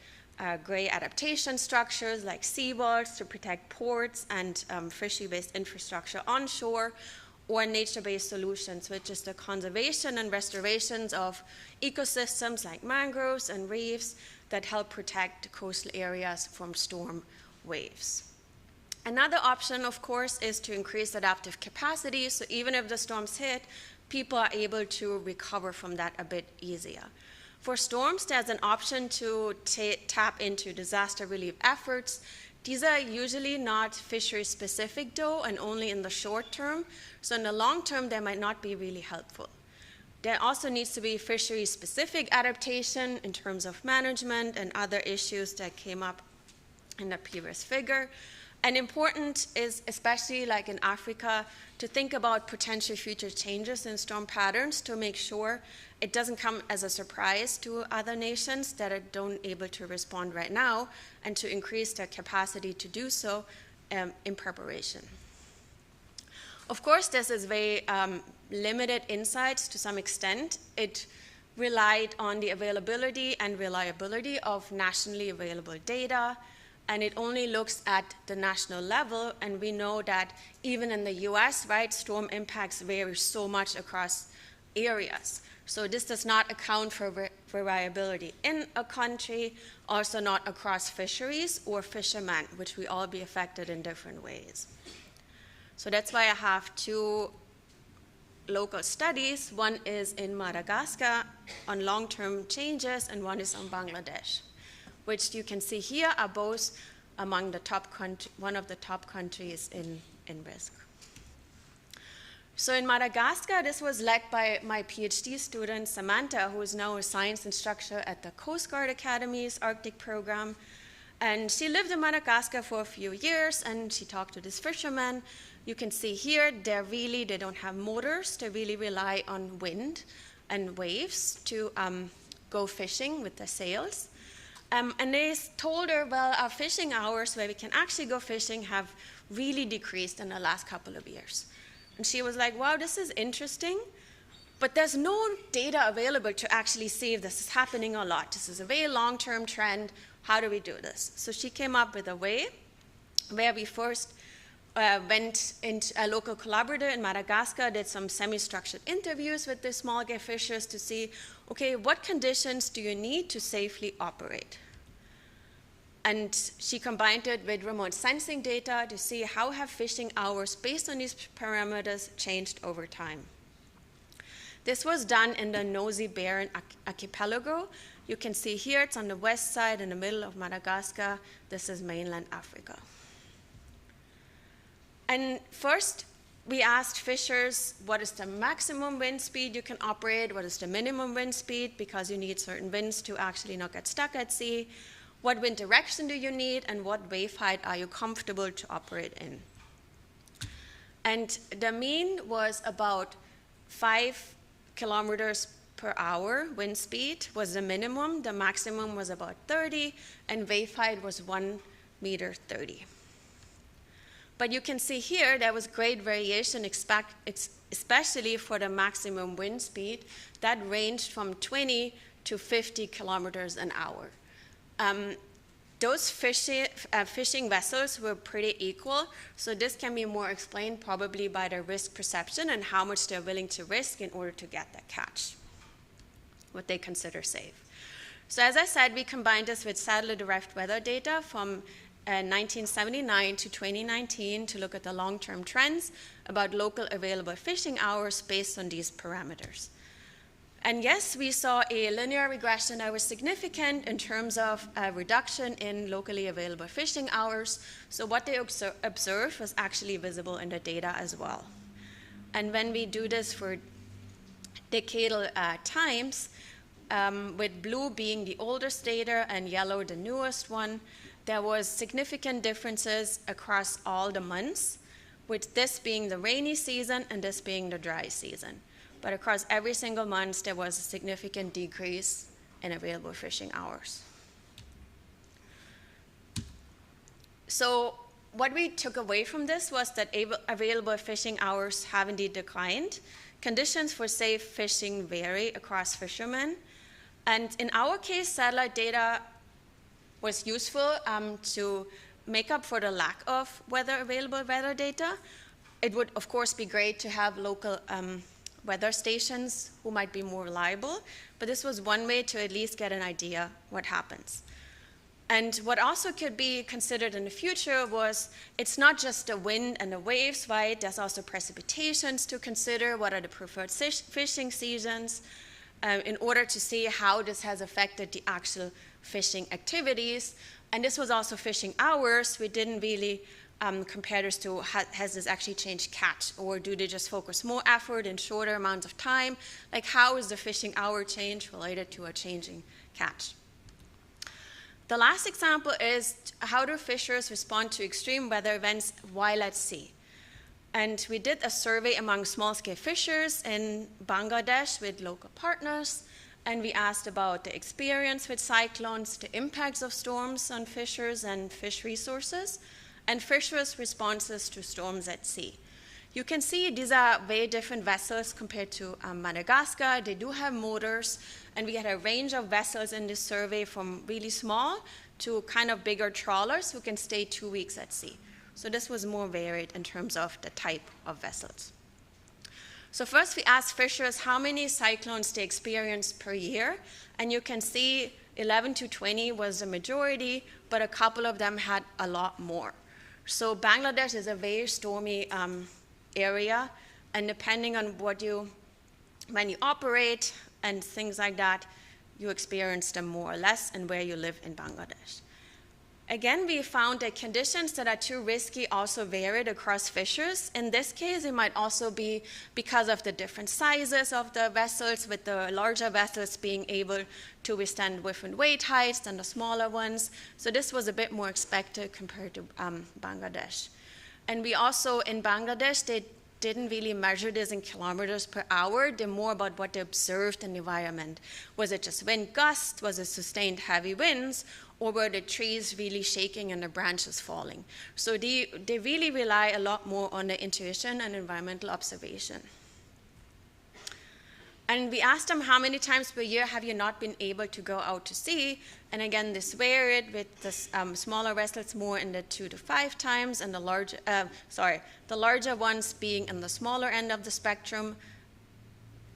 Speaker 4: gray adaptation structures like seawalls to protect ports and fishery-based infrastructure onshore, or nature-based solutions, which is the conservation and restorations of ecosystems like mangroves and reefs that help protect coastal areas from storm waves. Another option, of course, is to increase adaptive capacity, so even if the storms hit, people are able to recover from that a bit easier. For storms, there's an option to tap into disaster relief efforts. These are usually not fishery-specific, though, and only in the short term. So in the long term, they might not be really helpful. There also needs to be fishery-specific adaptation in terms of management and other issues that came up in the previous figure. And important is, especially like in Africa, to think about potential future changes in storm patterns to make sure it doesn't come as a surprise to other nations that are not able to respond right now, and to increase their capacity to do so in preparation. Of course, this is very limited insights to some extent. It relied on the availability and reliability of nationally available data, and it only looks at the national level, and we know that even in the US, right, storm impacts vary so much across areas. So this does not account for variability in a country, also not across fisheries or fishermen, which we all be affected in different ways. So that's why I have two local studies. One is in Madagascar on long-term changes, and one is on Bangladesh, which you can see here are both among the top one of the top countries in risk. So in Madagascar, this was led by my PhD student, Samantha, who is now a science instructor at the Coast Guard Academy's Arctic program. And she lived in Madagascar for a few years, and she talked to this fisherman. You can see here, they don't have motors. They really rely on wind and waves to go fishing with their sails. And they told her, well, our fishing hours where we can actually go fishing have really decreased in the last couple of years. And she was like, wow, this is interesting, but there's no data available to actually see if this is happening or not. This is a very long-term trend. How do we do this? So she came up with a way where we first went into a local collaborator in Madagascar, did some semi-structured interviews with the small game fishers to see, okay, what conditions do you need to safely operate? And she combined it with remote sensing data to see how have fishing hours based on these parameters changed over time. This was done in the Nosy Barren Archipelago. You can see here, it's on the west side in the middle of Madagascar. This is mainland Africa. And first, we asked fishers, what is the maximum wind speed you can operate? What is the minimum wind speed? Because you need certain winds to actually not get stuck at sea. What wind direction do you need? And what wave height are you comfortable to operate in? And the mean was about 5 kilometers per hour wind speed was the minimum. The maximum was about 30, and wave height was 1.30 meters. But you can see here there was great variation, especially for the maximum wind speed. That ranged from 20 to 50 kilometers an hour. Those fishing vessels were pretty equal, so this can be more explained probably by their risk perception and how much they're willing to risk in order to get that catch, what they consider safe. So as I said, we combined this with satellite-derived weather data from 1979 to 2019 to look at the long-term trends about local available fishing hours based on these parameters. And yes, we saw a linear regression that was significant in terms of a reduction in locally available fishing hours. So what they observed was actually visible in the data as well. And when we do this for decadal times, with blue being the oldest data and yellow the newest one, there was significant differences across all the months, with this being the rainy season and this being the dry season. But across every single month, there was a significant decrease in available fishing hours. So what we took away from this was that available fishing hours have indeed declined. Conditions for safe fishing vary across fishermen. And in our case, satellite data was useful to make up for the lack of available weather data. It would, of course, be great to have local weather stations who might be more reliable, but this was one way to at least get an idea what happens. And what also could be considered in the future was it's not just the wind and the waves, right? There's also precipitations to consider. What are the preferred fishing seasons in order to see how this has affected the actual fishing activities. And this was also fishing hours. We didn't really compare this to has this actually changed catch, or do they just focus more effort in shorter amounts of time? Like how is the fishing hour change related to a changing catch? The last example is how do fishers respond to extreme weather events while at sea? And we did a survey among small-scale fishers in Bangladesh with local partners, and we asked about the experience with cyclones, the impacts of storms on fishers and fish resources, and fishers' responses to storms at sea. You can see these are very different vessels compared to Madagascar. They do have motors, and we had a range of vessels in this survey from really small to kind of bigger trawlers who can stay 2 weeks at sea. So this was more varied in terms of the type of vessels. So first we asked fishers how many cyclones they experienced per year, and you can see 11 to 20 was the majority, but a couple of them had a lot more. So Bangladesh is a very stormy area, and depending on when you operate and things like that, you experience them more or less and where you live in Bangladesh. Again, we found that conditions that are too risky also varied across fishers. In this case, it might also be because of the different sizes of the vessels, with the larger vessels being able to withstand different weight heights than the smaller ones. So this was a bit more expected compared to Bangladesh. And we also, in Bangladesh, they didn't really measure this in kilometers per hour. They're more about what they observed in the environment. Was it just wind gusts? Was it sustained heavy winds? Or were the trees really shaking and the branches falling? So they really rely a lot more on the intuition and environmental observation. And we asked them, how many times per year have you not been able to go out to sea? And again, this varied with the smaller vessels more in the 2 to 5 times, and the larger ones being in the smaller end of the spectrum,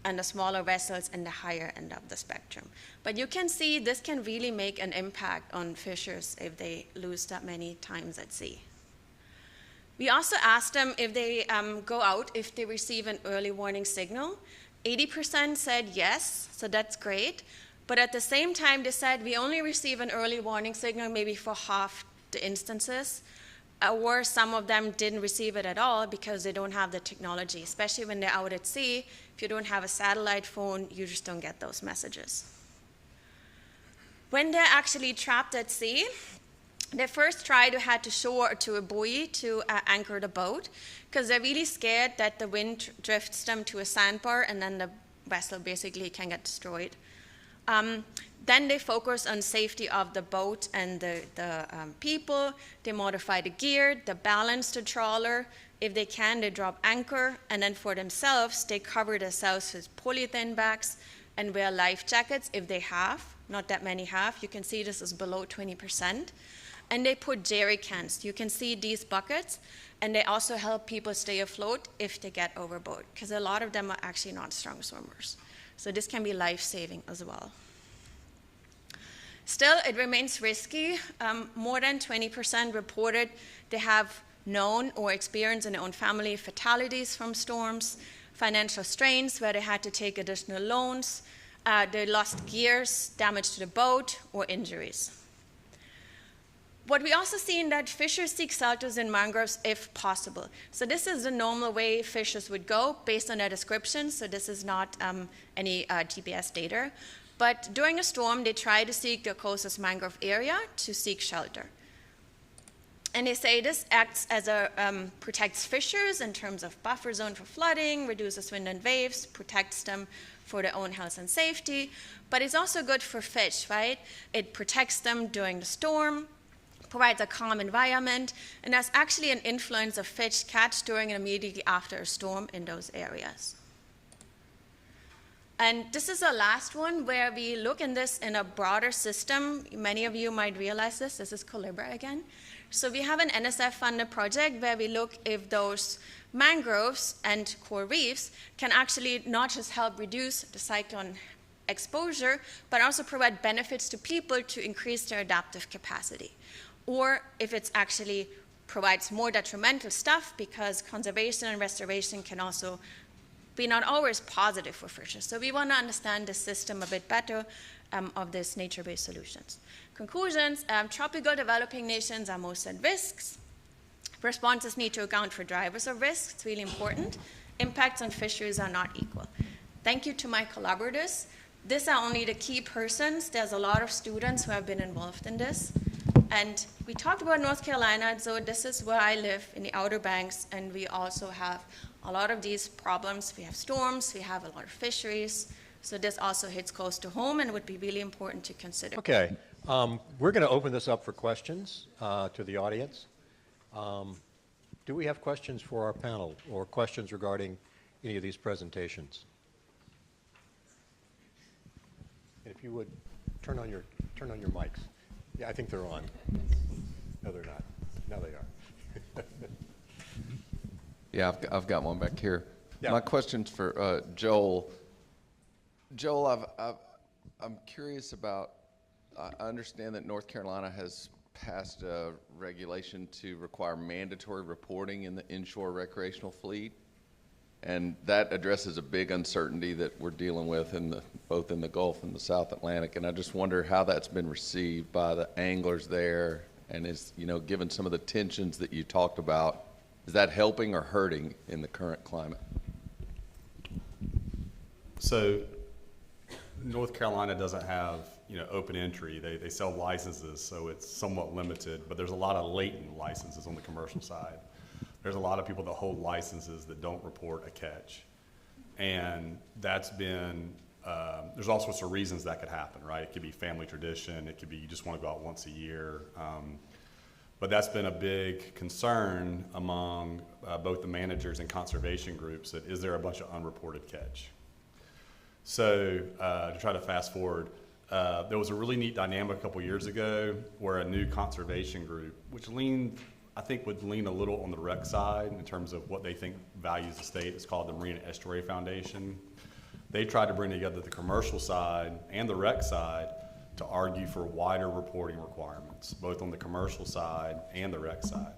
Speaker 4: and the smaller vessels in the higher end of the spectrum. But you can see this can really make an impact on fishers if they lose that many times at sea. We also asked them if they go out, if they receive an early warning signal. 80% said yes, so that's great. But at the same time, they said we only receive an early warning signal maybe for half the instances, or some of them didn't receive it at all because they don't have the technology, especially when they're out at sea. If you don't have a satellite phone, you just don't get those messages. When they're actually trapped at sea, they first try to head to shore to a buoy to anchor the boat, because they're really scared that the wind drifts them to a sandbar and then the vessel basically can get destroyed. Then they focus on safety of the boat and the people. They modify the gear, they balance the trawler. If they can, they drop anchor. And then for themselves, they cover themselves with polyethylene bags and wear life jackets if they have. Not that many have. You can see this is below 20%. And they put jerry cans. You can see these buckets. And they also help people stay afloat if they get overboard, because a lot of them are actually not strong swimmers. So this can be life-saving as well. Still, it remains risky. More than 20% reported they have known or experienced in their own family fatalities from storms, financial strains where they had to take additional loans, they lost gears, damage to the boat, or injuries. What we also see in that fishers seek shelters in mangroves if possible. So this is the normal way fishers would go based on their description. So this is not any GPS data. But during a storm, they try to seek the closest mangrove area to seek shelter. And they say this acts as a, protects fishers in terms of buffer zone for flooding, reduces wind and waves, protects them for their own health and safety. But it's also good for fish, right? It protects them during the storm, provides a calm environment, and there's actually an influence of fish catch during and immediately after a storm in those areas. And this is the last one where we look in this in a broader system. Many of you might realize this. This is Colibra again. So we have an NSF-funded project where we look if those mangroves and coral reefs can actually not just help reduce the cyclone exposure, but also provide benefits to people to increase their adaptive capacity. Or if it's actually provides more detrimental stuff, because conservation and restoration can also be not always positive for fishers. So we want to understand the system a bit better of these nature-based solutions. Conclusions, tropical developing nations are most at risks. Responses need to account for drivers of risk. It's really important. Impacts on fisheries are not equal. Thank you to my collaborators. These are only the key persons. There's a lot of students who have been involved in this. And we talked about North Carolina, so this is where I live, in the Outer Banks, and we also have a lot of these problems. We have storms, we have a lot of fisheries, so this also hits close to home and would be really important to consider.
Speaker 1: Okay, we're going to open this up for questions to the audience. Do we have questions for our panel, or questions regarding any of these presentations? And if you would turn on your mics. Yeah, I think they're on. No, they're not. Now they are.
Speaker 5: Yeah, I've got one back here.
Speaker 1: Yeah.
Speaker 5: My question's for Joel. Joel, I'm curious about, I understand that North Carolina has passed a regulation to require mandatory reporting in the inshore recreational fleet, and that addresses a big uncertainty that we're dealing with both in the Gulf and the South Atlantic, and I just wonder how that's been received by the anglers there And is, given some of the tensions that you talked about, is that helping or hurting in the current climate?
Speaker 2: So North Carolina doesn't have, open entry. They sell licenses, so it's somewhat limited, but there's a lot of latent licenses on the commercial side. There's a lot of people that hold licenses that don't report a catch. And that's been, there's all sorts of reasons that could happen, right? It could be family tradition. It could be you just want to go out once a year. But that's been a big concern among both the managers and conservation groups, that is there a bunch of unreported catch? So to try to fast forward, there was a really neat dynamic a couple years ago where a new conservation group, which would lean a little on the rec side in terms of what they think values the state. It's called the Marine and Estuary Foundation. They tried to bring together the commercial side and the rec side to argue for wider reporting requirements, both on the commercial side and the rec side.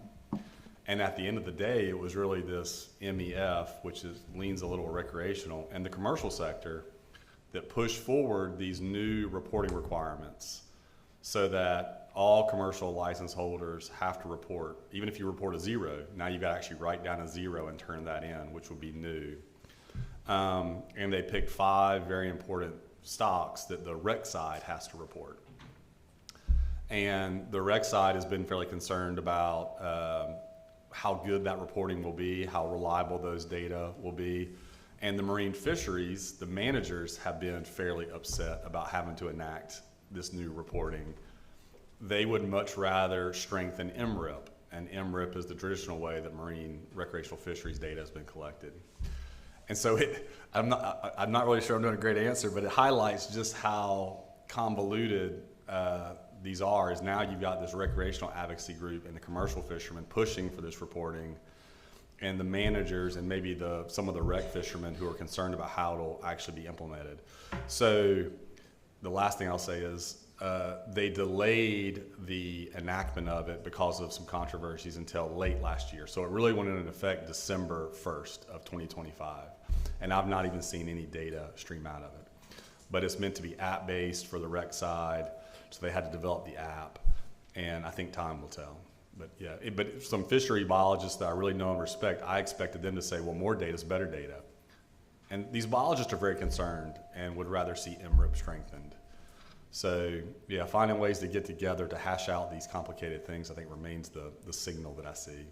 Speaker 2: And at the end of the day, it was really this MEF, which leans a little recreational, and the commercial sector that pushed forward these new reporting requirements so that all commercial license holders have to report. Even if you report a 0, now you've got to actually write down a 0 and turn that in, which would be new. And they picked 5 very important stocks that the rec side has to report. And the rec side has been fairly concerned about how good that reporting will be, how reliable those data will be. And the marine fisheries, the managers have been fairly upset about having to enact this new reporting. They would much rather strengthen MRIP, and MRIP is the traditional way that marine recreational fisheries data has been collected. And so I'm not really sure I'm doing a great answer, but it highlights just how convoluted these are. Is now you've got this recreational advocacy group and the commercial fishermen pushing for this reporting, and the managers and maybe some of the rec fishermen who are concerned about how it'll actually be implemented. So the last thing I'll say is they delayed the enactment of it because of some controversies until late last year. So it really went into effect December 1st of 2025. And I've not even seen any data stream out of it. But it's meant to be app-based for the rec side, so they had to develop the app, and I think time will tell. But yeah, but some fishery biologists that I really know and respect, I expected them to say, well, more data is better data. And these biologists are very concerned and would rather see MRIP strengthened. So yeah, finding ways to get together to hash out these complicated things, I think remains the signal that I see.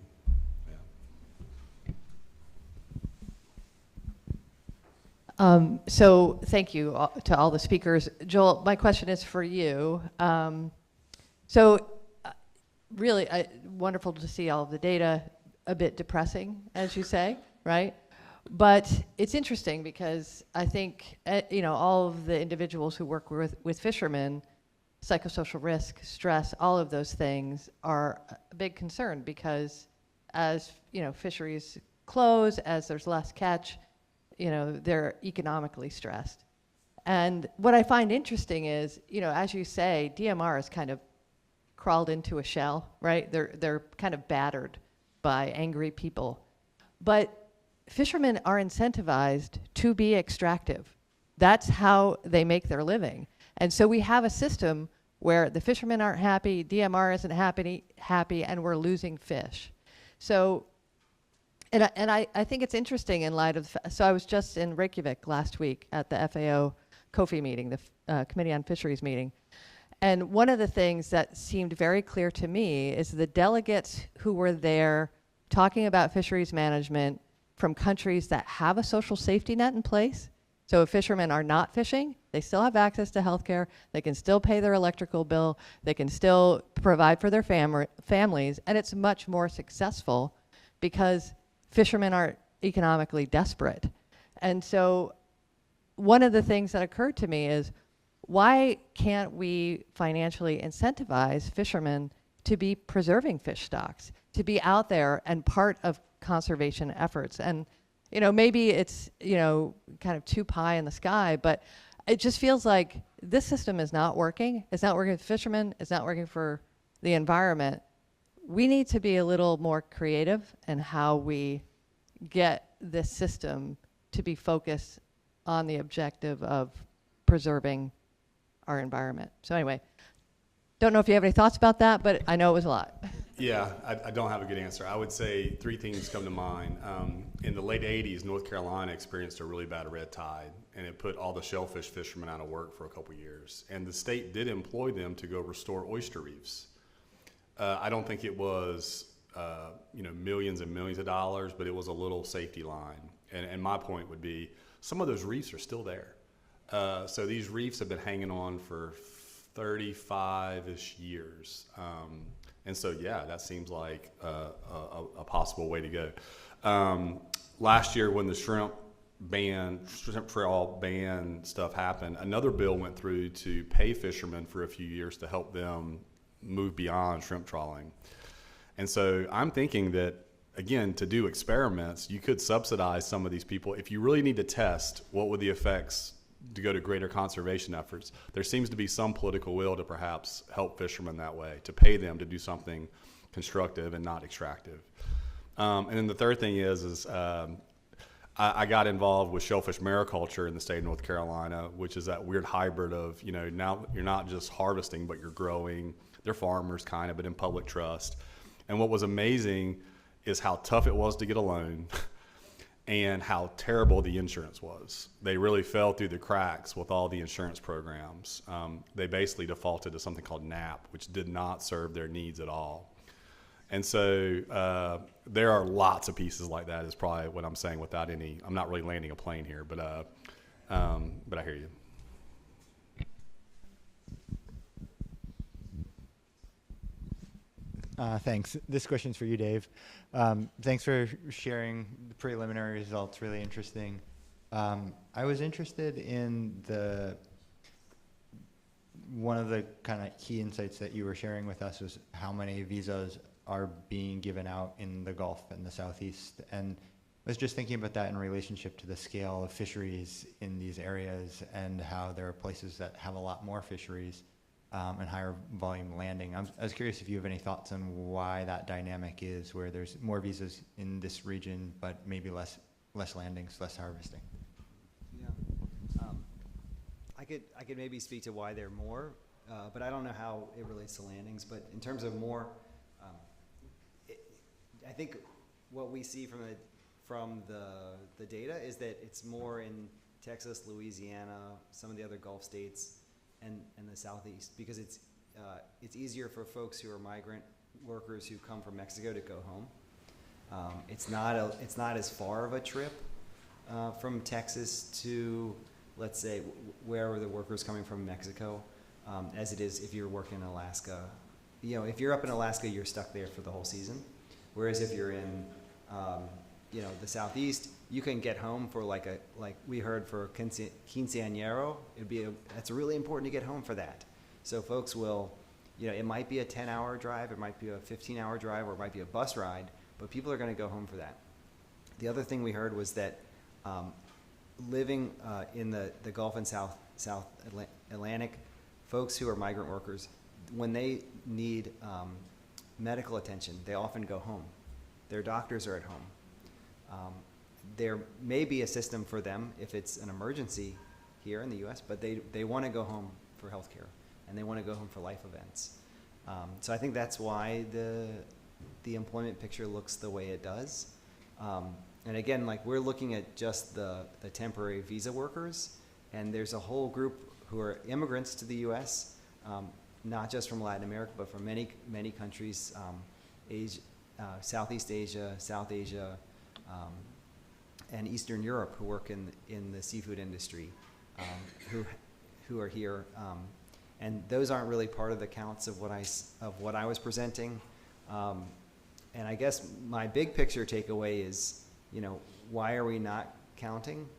Speaker 6: So thank you to all the speakers. Joel, my question is for you. Really wonderful to see all of the data, a bit depressing, as you say, right? But it's interesting because I think, all of the individuals who work with fishermen, psychosocial risk, stress, all of those things are a big concern because as, fisheries close, as there's less catch, they're economically stressed. And what I find interesting is, as you say, DMR is kind of crawled into a shell, right? They're kind of battered by angry people. But fishermen are incentivized to be extractive. That's how they make their living. And so we have a system where the fishermen aren't happy, DMR isn't happy, and we're losing fish. So, and I think it's interesting in light of, so I was just in Reykjavik last week at the FAO COFI meeting, the Committee on Fisheries meeting. And one of the things that seemed very clear to me is the delegates who were there talking about fisheries management from countries that have a social safety net in place. So if fishermen are not fishing, they still have access to healthcare, they can still pay their electrical bill, they can still provide for their families, and it's much more successful because fishermen are economically desperate. And so one of the things that occurred to me is, why can't we financially incentivize fishermen to be preserving fish stocks, to be out there and part of conservation efforts? And, maybe it's, kind of too pie in the sky, but it just feels like this system is not working. It's not working for fishermen. It's not working for the environment. We need to be a little more creative in how we get this system to be focused on the objective of preserving our environment. So anyway, Don't know if you have any thoughts about that, but I know it was a lot.
Speaker 2: Yeah, I don't have a good answer. I would say three things come to mind. In the late 80s, North Carolina experienced a really bad red tide, and it put all the shellfish fishermen out of work for a couple years. And the state did employ them to go restore oyster reefs. I don't think it was millions and millions of dollars, but it was a little safety line. And my point would be some of those reefs are still there. So these reefs have been hanging on for 35-ish years. And so, yeah, that seems like a possible way to go. Last year when the shrimp trawl ban stuff happened, another bill went through to pay fishermen for a few years to help them move beyond shrimp trawling. And so I'm thinking that, again, to do experiments, you could subsidize some of these people. If you really need to test what would the effects to go to greater conservation efforts, there seems to be some political will to perhaps help fishermen that way, to pay them to do something constructive and not extractive. And then the third thing is I got involved with shellfish mariculture in the state of North Carolina, which is that weird hybrid of, now you're not just harvesting, but you're growing. They're farmers kind of, but in public trust. And what was amazing is how tough it was to get a loan and how terrible the insurance was. They really fell through the cracks with all the insurance programs. They basically defaulted to something called NAP, which did not serve their needs at all. And so there are lots of pieces like that is probably what I'm saying without any, I'm not really landing a plane here, but I hear you.
Speaker 7: Thanks. This question's for you, Dave. Thanks for sharing the preliminary results. Really interesting. I was interested in one of the kind of key insights that you were sharing with us was how many visas are being given out in the Gulf and the Southeast. And I was just thinking about that in relationship to the scale of fisheries in these areas and how there are places that have a lot more fisheries and higher volume landing. I was curious if you have any thoughts on why that dynamic is, where there's more visas in this region, but maybe less landings, less harvesting.
Speaker 3: Yeah, I could maybe speak to why there are more, but I don't know how it relates to landings. But in terms of more, I think what we see from the data is that it's more in Texas, Louisiana, some of the other Gulf states, and the Southeast, because it's easier for folks who are migrant workers who come from Mexico to go home. It's not as far of a trip from Texas to, let's say, where are the workers coming from Mexico, as it is if you're working in Alaska. If you're up in Alaska, you're stuck there for the whole season. Whereas if you're in the Southeast, you can get home for like we heard for quinceañero, that's really important to get home for that. So folks will, it might be a 10-hour drive, it might be a 15-hour drive, or it might be a bus ride, but people are going to go home for that. The other thing we heard was that living in the Gulf and South Atlantic, folks who are migrant workers, when they need medical attention, they often go home. Their doctors are at home. There may be a system for them if it's an emergency here in the U.S., but they want to go home for healthcare, and they want to go home for life events. So I think that's why the employment picture looks the way it does. And again, we're looking at just the temporary visa workers, and there's a whole group who are immigrants to the U.S., not just from Latin America, but from many countries, Asia, Southeast Asia, South Asia, and Eastern Europe, who work in the seafood industry, who are here, and those aren't really part of the counts of what I was presenting. And I guess my big picture takeaway is, why are we not counting,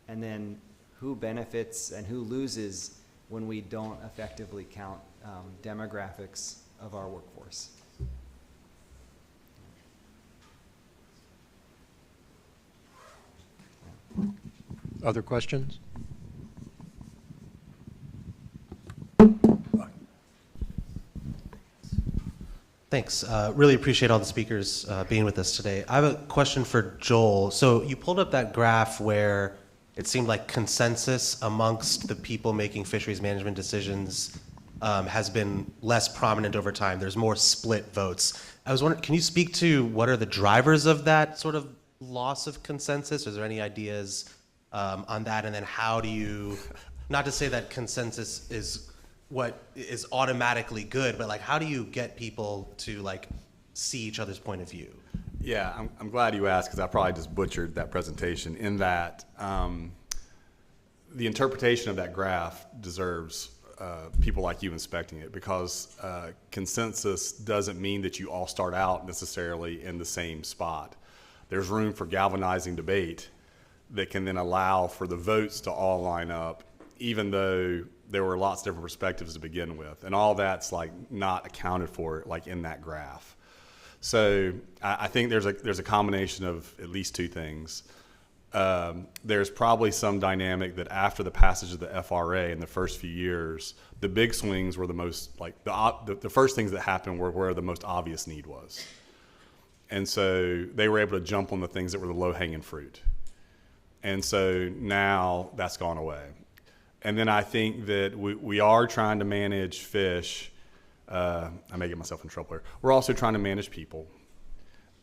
Speaker 3: and then who benefits and who loses when we don't effectively count demographics of our workforce.
Speaker 1: Other questions?
Speaker 8: Thanks. Really appreciate all the speakers being with us today. I have a question for Joel. So you pulled up that graph where it seemed like consensus amongst the people making fisheries management decisions has been less prominent over time. There's more split votes. I was wondering, can you speak to what are the drivers of that sort of loss of consensus? Is there any ideas on that? And then how do you, not to say that consensus is what is automatically good, but like how do you get people to like see each other's point of view?
Speaker 2: Yeah, I'm glad you asked, because I probably just butchered that presentation in that the interpretation of that graph deserves people like you inspecting it, because consensus doesn't mean that you all start out necessarily in the same spot. There's room for galvanizing debate that can then allow for the votes to all line up, even though there were lots of different perspectives to begin with. And all that's like not accounted for like in that graph. So I think there's a combination of at least two things. There's probably some dynamic that after the passage of the FRA in the first few years, the big swings were the most, like the first things that happened were where the most obvious need was. And so they were able to jump on the things that were the low-hanging fruit. And so now that's gone away. And then I think that we are trying to manage fish. I may get myself in trouble here. We're also trying to manage people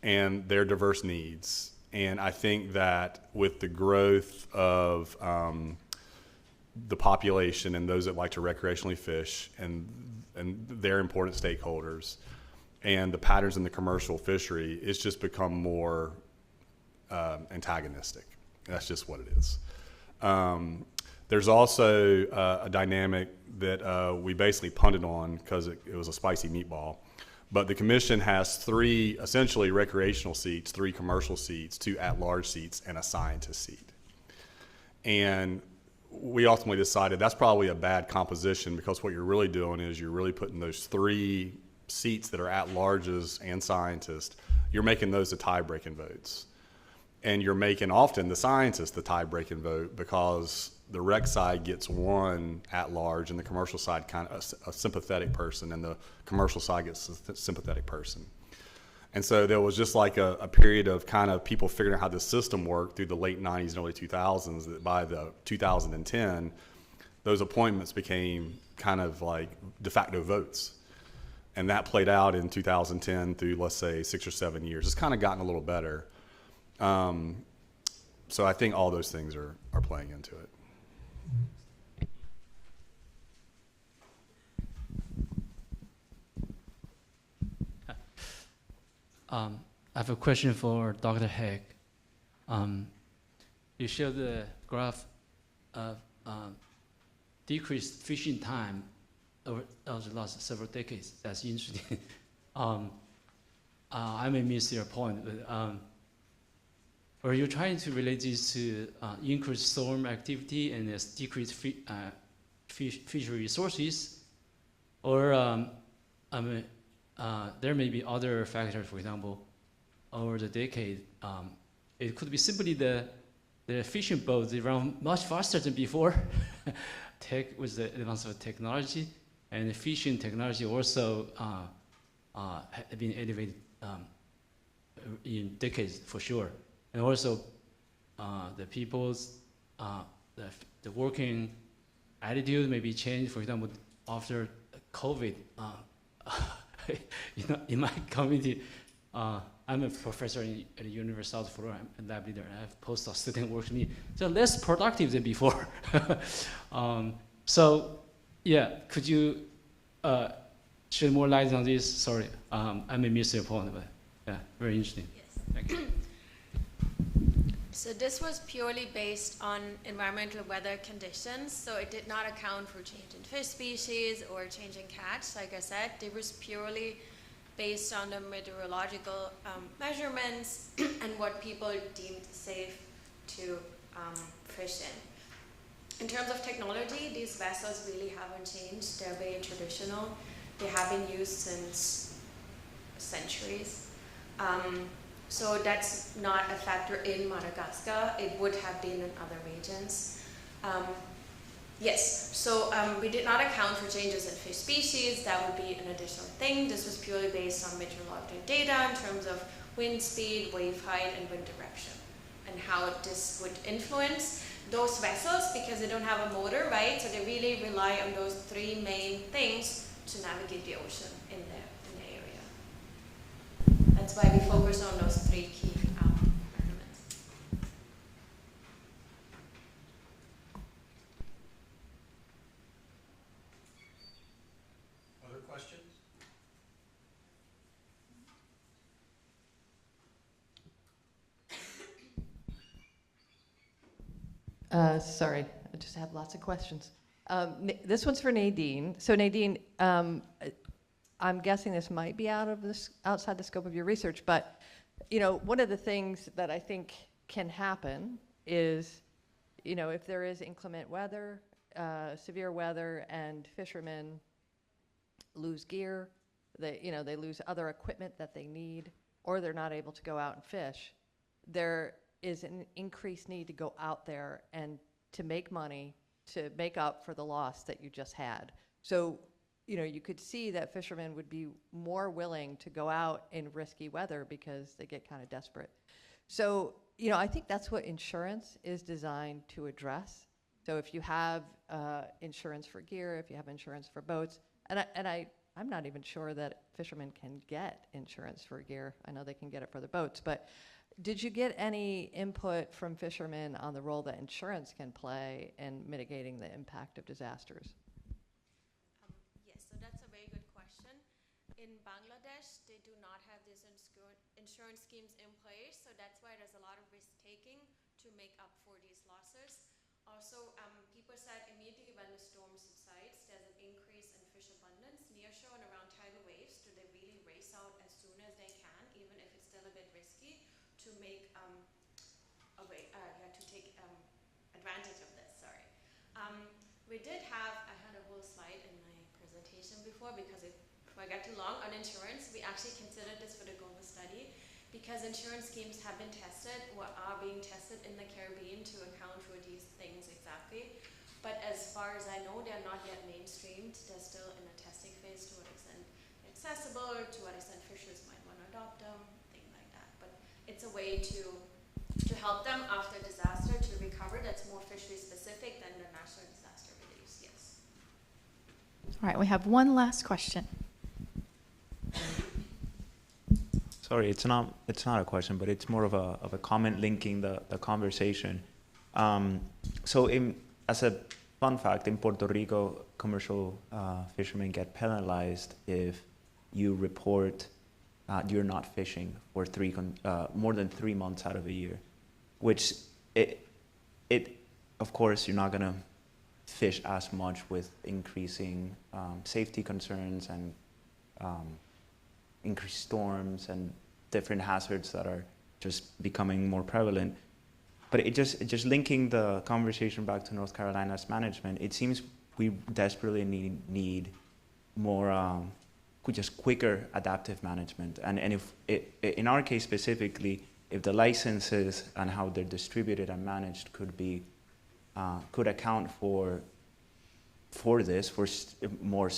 Speaker 2: and their diverse needs. And I think that with the growth of the population and those that like to recreationally fish and their important stakeholders and the patterns in the commercial fishery, it's just become more antagonistic. That's just what it is. There's also a dynamic that we basically punted on because it was a spicy meatball. But the commission has 3 essentially recreational seats, 3 commercial seats, 2 at-large seats, and a scientist seat. And we ultimately decided that's probably a bad composition, because what you're really doing is you're really putting those 3 seats that are at-larges and scientists, you're making those the tie-breaking votes. And you're making often the scientist the tie-breaking vote, because the rec side gets 1 at-large and the commercial side kind of a sympathetic person, and the commercial side gets a sympathetic person. And so there was just like a period of kind of people figuring out how this system worked through the late 90s and early 2000s, that by the 2010, those appointments became kind of like de facto votes. And that played out in 2010 through, let's say, 6 or 7 years. It's kind of gotten a little better. So I think all those things are playing into it.
Speaker 9: I have a question for Dr. Heck. You showed the graph of decreased fishing time over the last several decades. That's interesting. I may miss your point, but are you trying to relate this to increased storm activity and decreased fishery resources? Or there may be other factors, for example, over the decade. It could be simply the fishing boats, they run much faster than before with the advance of technology, and the fishing technology also have been elevated in decades for sure. And also the people's, the working attitude may be changed. For example, after COVID, in my community, I'm a professor at the University of South Florida, and lab leader. I have postdoc student work with me. So less productive than before. So yeah, could you shed more light on this? Sorry, I may miss your point, but yeah, very interesting.
Speaker 4: Yes.
Speaker 9: Thank you.
Speaker 4: So this was purely based on environmental weather conditions. So it did not account for change in fish species or change in catch. Like I said, it was purely based on the meteorological measurements and what people deemed safe to fish in. In terms of technology, these vessels really haven't changed. They're very traditional. They have been used since centuries. So that's not a factor in Madagascar. It would have been in other regions. Yes, so we did not account for changes in fish species. That would be an additional thing. This was purely based on meteorological data in terms of wind speed, wave height, and wind direction, and how this would influence. those vessels, because they don't have a motor, right? So they really rely on those three main things to navigate the ocean in the area. That's why we focus on those three key elements.
Speaker 1: Other questions?
Speaker 6: Sorry, I just have lots of questions. This one's for Nadine. So Nadine, I'm guessing this might be outside the scope of your research, but one of the things that I think can happen is, if there is inclement weather, severe weather, and fishermen lose gear, they lose other equipment that they need, or they're not able to go out and fish, there is an increased need to go out there and to make money to make up for the loss that you just had. So, you could see that fishermen would be more willing to go out in risky weather because they get kind of desperate. So, I think that's what insurance is designed to address. So if you have insurance for gear, if you have insurance for boats, I'm not even sure that fishermen can get insurance for gear. I know they can get it for the boats, but did you get any input from fishermen on the role that insurance can play in mitigating the impact of disasters?
Speaker 4: Yes, so that's a very good question. In Bangladesh, they do not have these insurance schemes in place, so that's why there's a lot of risk-taking to make up for these losses. Also, people said immediately when the storm subsides, there's an increase in fish abundance nearshore and around tidal waves. Do they really race out as soon as they can, even if it's still a bit risky, to make to take advantage of this? Sorry. We did have, I had a whole slide in my presentation before because if I got too long on insurance, we actually considered this for the global study because insurance schemes have been tested or are being tested in the Caribbean to account for these things exactly. But as far as I know, they're not yet mainstreamed. They're still in a testing phase to what extent accessible or to what extent fishers might want to adopt them, things like that. But it's a way to help them after disaster to recover that's more fishery specific than the national disaster reliefs, yes.
Speaker 10: All right, we have one last question.
Speaker 11: Sorry, it's not a question, but it's more of a comment linking the conversation. As a fun fact, in Puerto Rico, commercial fishermen get penalized if you report you're not fishing for more than 3 months out of a year, which of course you're not going to fish as much with increasing safety concerns and increased storms and different hazards that are just becoming more prevalent. But it just linking the conversation back to North Carolina's management, it seems we desperately need more just quicker adaptive management. And if in our case specifically, if the licenses and how they're distributed and managed could account for this, for more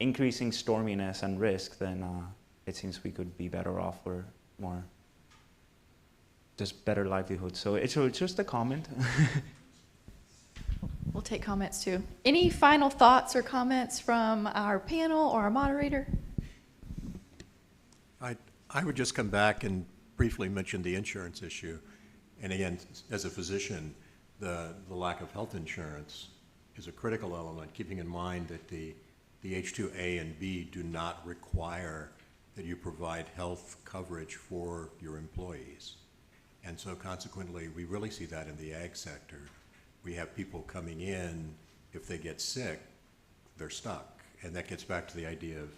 Speaker 11: increasing storminess and risk, then it seems we could be better off for more, just better livelihood. So it's just a comment.
Speaker 10: We'll take comments too. Any final thoughts or comments from our panel or our moderator?
Speaker 1: I would just come back and briefly mention the insurance issue. And again, as a physician, the lack of health insurance is a critical element, keeping in mind that the H2A and B do not require that you provide health coverage for your employees. And so consequently, we really see that in the ag sector. We have people coming in, if they get sick, they're stuck. And that gets back to the idea of,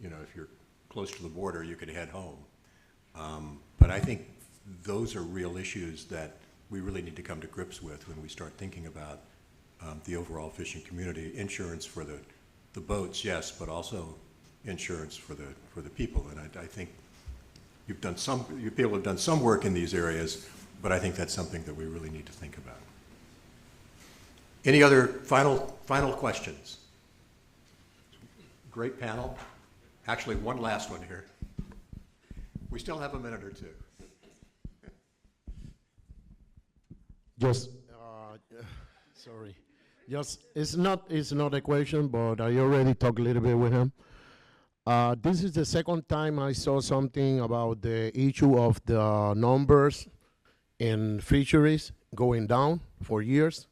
Speaker 1: if you're close to the border, you could head home. But I think those are real issues that we really need to come to grips with when we start thinking about the overall fishing community. Insurance for the boats, yes, but also insurance for the people. And I think you people have done some work in these areas, but I think that's something that we really need to think about. Any other final questions? Great panel. Actually, one last one here. We still have a minute or two.
Speaker 12: Just, sorry. Just, it's not a question, but I already talked a little bit with him. This is the second time I saw something about the issue of the numbers in fisheries going down for years.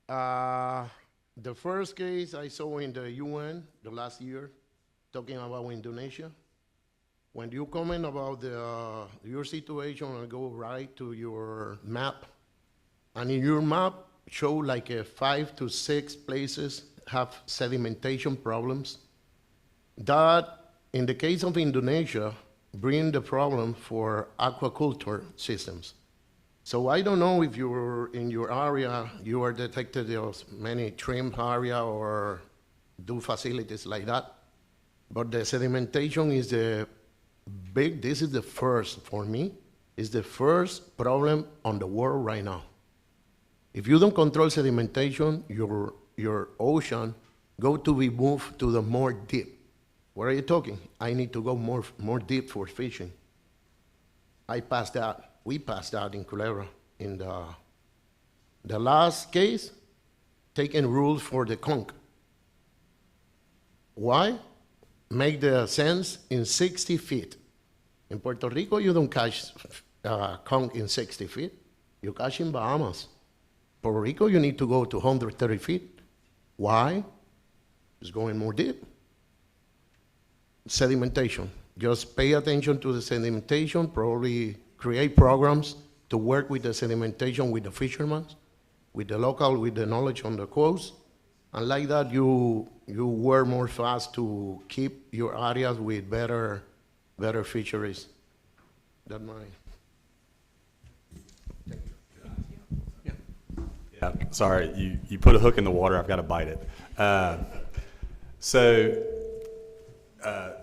Speaker 12: The first case I saw in the UN the last year, talking about Indonesia. When you comment about your situation and go right to your map, and in your map show like 5 to 6 places have sedimentation problems, that in the case of Indonesia, bring the problem for aquaculture systems. So I don't know if you're in your area, you are detected as many shrimp area or do facilities like that. But the sedimentation is this is the first, for me, is the first problem on the world right now. If you don't control sedimentation, your ocean go to be moved to the more deep. What are you talking? I need to go more deep for fishing. We passed that in Culebra. In the last case, taking rules for the conch. Why? Make the sense in 60 feet. In Puerto Rico, you don't catch conch in 60 feet. You catch in Bahamas. Puerto Rico, you need to go to 130 feet. Why? It's going more deep. Sedimentation. Just pay attention to the sedimentation, probably create programs to work with the sedimentation with the fishermen, with the local, with the knowledge on the coast. And like that, you work more fast to keep your areas with better fisheries. That's mine.
Speaker 2: Yeah, sorry, you put a hook in the water, I've got to bite it.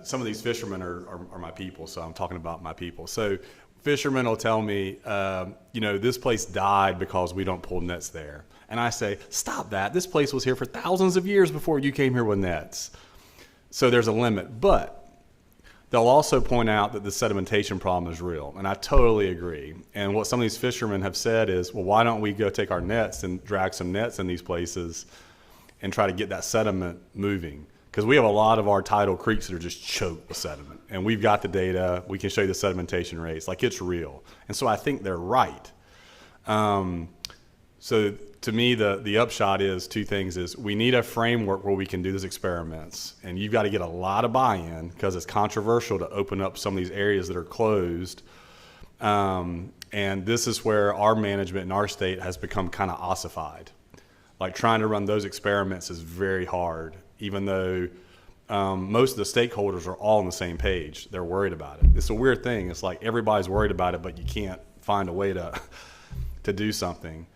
Speaker 2: Some of these fishermen are my people, so I'm talking about my people. So fishermen will tell me, this place died because we don't pull nets there. And I say, stop that. This place was here for thousands of years before you came here with nets. So there's a limit. But they'll also point out that the sedimentation problem is real. And I totally agree. And what some of these fishermen have said is, well, why don't we go take our nets and drag some nets in these places and try to get that sediment moving? Because we have a lot of our tidal creeks that are just choked with sediment. And we've got the data. We can show you the sedimentation rates. Like, it's real. And so I think they're right. So to me, the upshot is two things. Is we need a framework where we can do these experiments. And you've got to get a lot of buy-in because it's controversial to open up some of these areas that are closed. And this is where our management in our state has become kind of ossified. Like, trying to run those experiments is very hard, even though most of the stakeholders are all on the same page. They're worried about it. It's a weird thing. It's like everybody's worried about it, but you can't find a way to do something.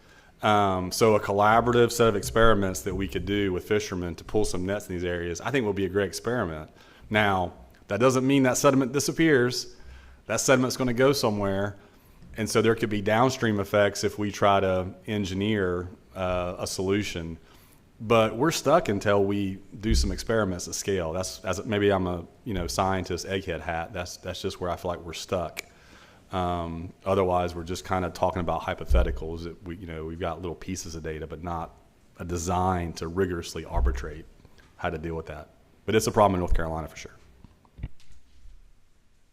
Speaker 2: So a collaborative set of experiments that we could do with fishermen to pull some nets in these areas, I think will be a great experiment. Now, that doesn't mean that sediment disappears. That sediment's going to go somewhere. And so there could be downstream effects if we try to engineer a solution. But we're stuck until we do some experiments at scale. Maybe I'm a scientist egghead hat. That's just where I feel like we're stuck. Otherwise, we're just kind of talking about hypotheticals that we've got little pieces of data, but not a design to rigorously arbitrate how to deal with that. But it's a problem in North Carolina for sure.